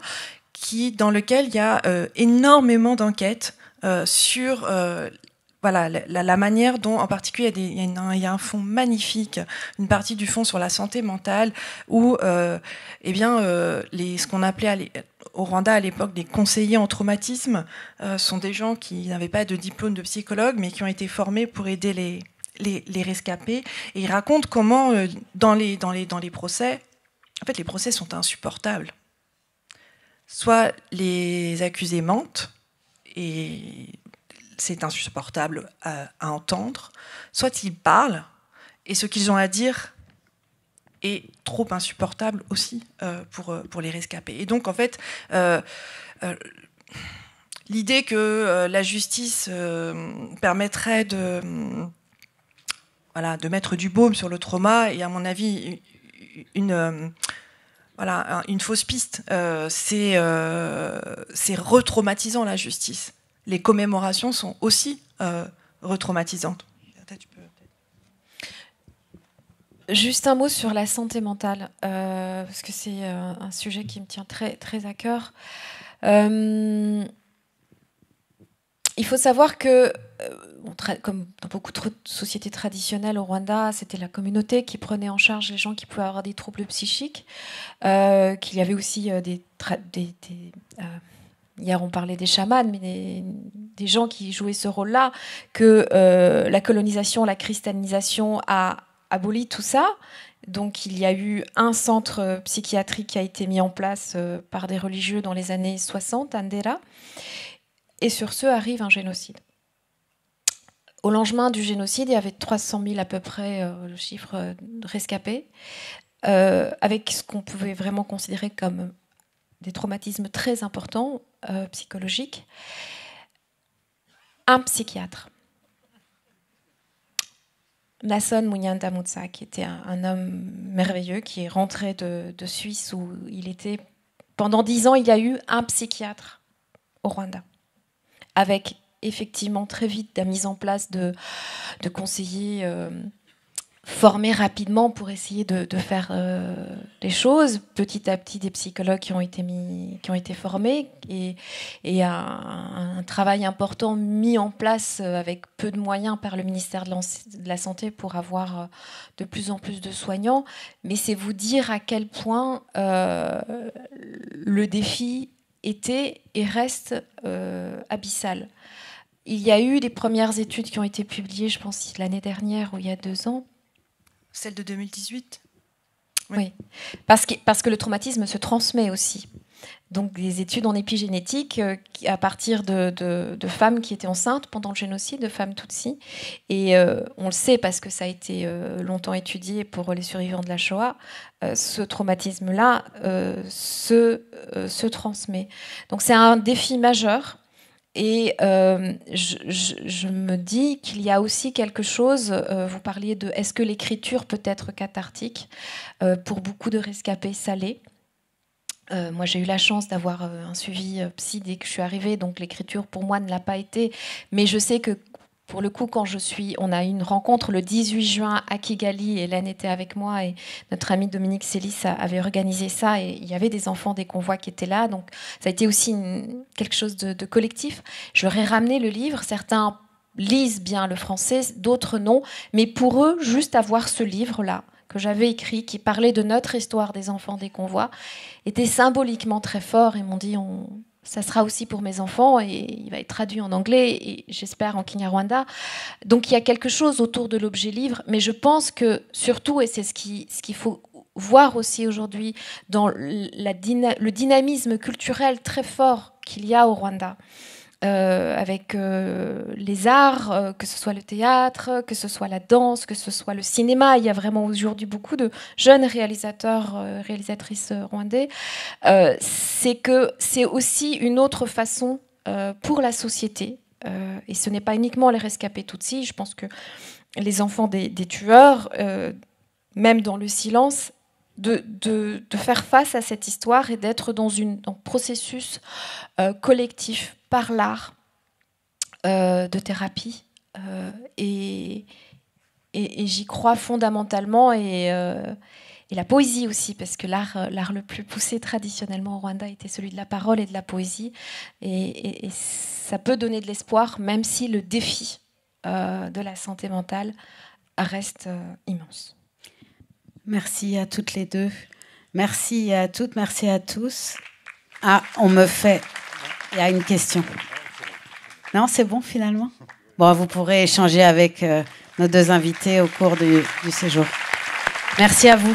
dans lequel il y a énormément d'enquêtes sur... Voilà, la manière dont, en particulier, il y a un fonds magnifique, une partie du fonds sur la santé mentale, où ce qu'on appelait au Rwanda à l'époque des conseillers en traumatisme sont des gens qui n'avaient pas de diplôme de psychologue, mais qui ont été formés pour aider les rescapés. Et ils racontent comment, dans les procès, en fait, les procès sont insupportables. Soit les accusés mentent, et c'est insupportable à entendre, soit ils parlent, et ce qu'ils ont à dire est trop insupportable aussi pour les rescapés. Et donc, en fait, l'idée que la justice permettrait de mettre du baume sur le trauma est, à mon avis, une fausse piste. C'est retraumatisant, la justice. Les commémorations sont aussi retraumatisantes. Juste un mot sur la santé mentale, parce que c'est un sujet qui me tient très, très à cœur. Il faut savoir que, comme dans beaucoup de sociétés traditionnelles au Rwanda, c'était la communauté qui prenait en charge les gens qui pouvaient avoir des troubles psychiques, qu'il y avait aussi hier, on parlait des chamans, mais des gens qui jouaient ce rôle-là, que la colonisation, la christianisation a aboli tout ça. Donc, il y a eu un centre psychiatrique qui a été mis en place par des religieux dans les années 60, à Ndera. Et sur ce arrive un génocide. Au lendemain du génocide, il y avait 300 000 à peu près, le chiffre de rescapés, avec ce qu'on pouvait vraiment considérer comme des traumatismes très importants, psychologiques. Un psychiatre, Nason Munyanda Mutsa, qui était un homme merveilleux, qui est rentré de Suisse où il était... Pendant 10 ans, il y a eu un psychiatre au Rwanda, avec effectivement très vite la mise en place de conseillers formés rapidement pour essayer de faire les choses. Petit à petit, des psychologues qui ont été formés et un travail important mis en place avec peu de moyens par le ministère de la Santé pour avoir de plus en plus de soignants. Mais c'est vous dire à quel point le défi était et reste abyssal. Il y a eu des premières études qui ont été publiées, je pense, l'année dernière ou il y a 2 ans. Celle de 2018 ? Oui. Parce que le traumatisme se transmet aussi. Donc des études en épigénétique à partir de femmes qui étaient enceintes pendant le génocide, de femmes Tutsis. Et on le sait parce que ça a été longtemps étudié pour les survivants de la Shoah, ce traumatisme-là se transmet. Donc c'est un défi majeur. Et je me dis qu'il y a aussi quelque chose, vous parliez de est-ce que l'écriture peut être cathartique pour beaucoup de rescapés salés. Moi j'ai eu la chance d'avoir un suivi psy dès que je suis arrivée, donc l'écriture pour moi ne l'a pas été, mais je sais que pour le coup, on a eu une rencontre le 18 juin à Kigali, Hélène était avec moi et notre ami Dominique Sélis avait organisé ça et il y avait des enfants des convois qui étaient là, donc ça a été aussi quelque chose de collectif. Je leur ai ramené le livre, certains lisent bien le français, d'autres non, mais pour eux, juste avoir ce livre-là que j'avais écrit, qui parlait de notre histoire des enfants des convois, était symboliquement très fort et m'ont dit ça sera aussi pour mes enfants et il va être traduit en anglais et j'espère en Kinyarwanda. Donc il y a quelque chose autour de l'objet livre, mais je pense que surtout, et c'est ce qu'il faut voir aussi aujourd'hui dans le dynamisme culturel très fort qu'il y a au Rwanda, avec les arts, que ce soit le théâtre, que ce soit la danse, que ce soit le cinéma. Il y a vraiment aujourd'hui beaucoup de jeunes réalisateurs, réalisatrices rwandais. C'est que c'est aussi une autre façon pour la société. Et ce n'est pas uniquement les rescapés Tutsis. Je pense que les enfants des tueurs, même dans le silence, de faire face à cette histoire et d'être dans un processus collectif par l'art de thérapie. Et j'y crois fondamentalement. Et la poésie aussi, parce que l'art le plus poussé traditionnellement au Rwanda était celui de la parole et de la poésie. Et ça peut donner de l'espoir, même si le défi de la santé mentale reste immense. Merci à toutes les deux. Merci à toutes, merci à tous. Ah, il y a une question. Non, c'est bon finalement ? Bon, vous pourrez échanger avec nos deux invités au cours du séjour. Merci à vous.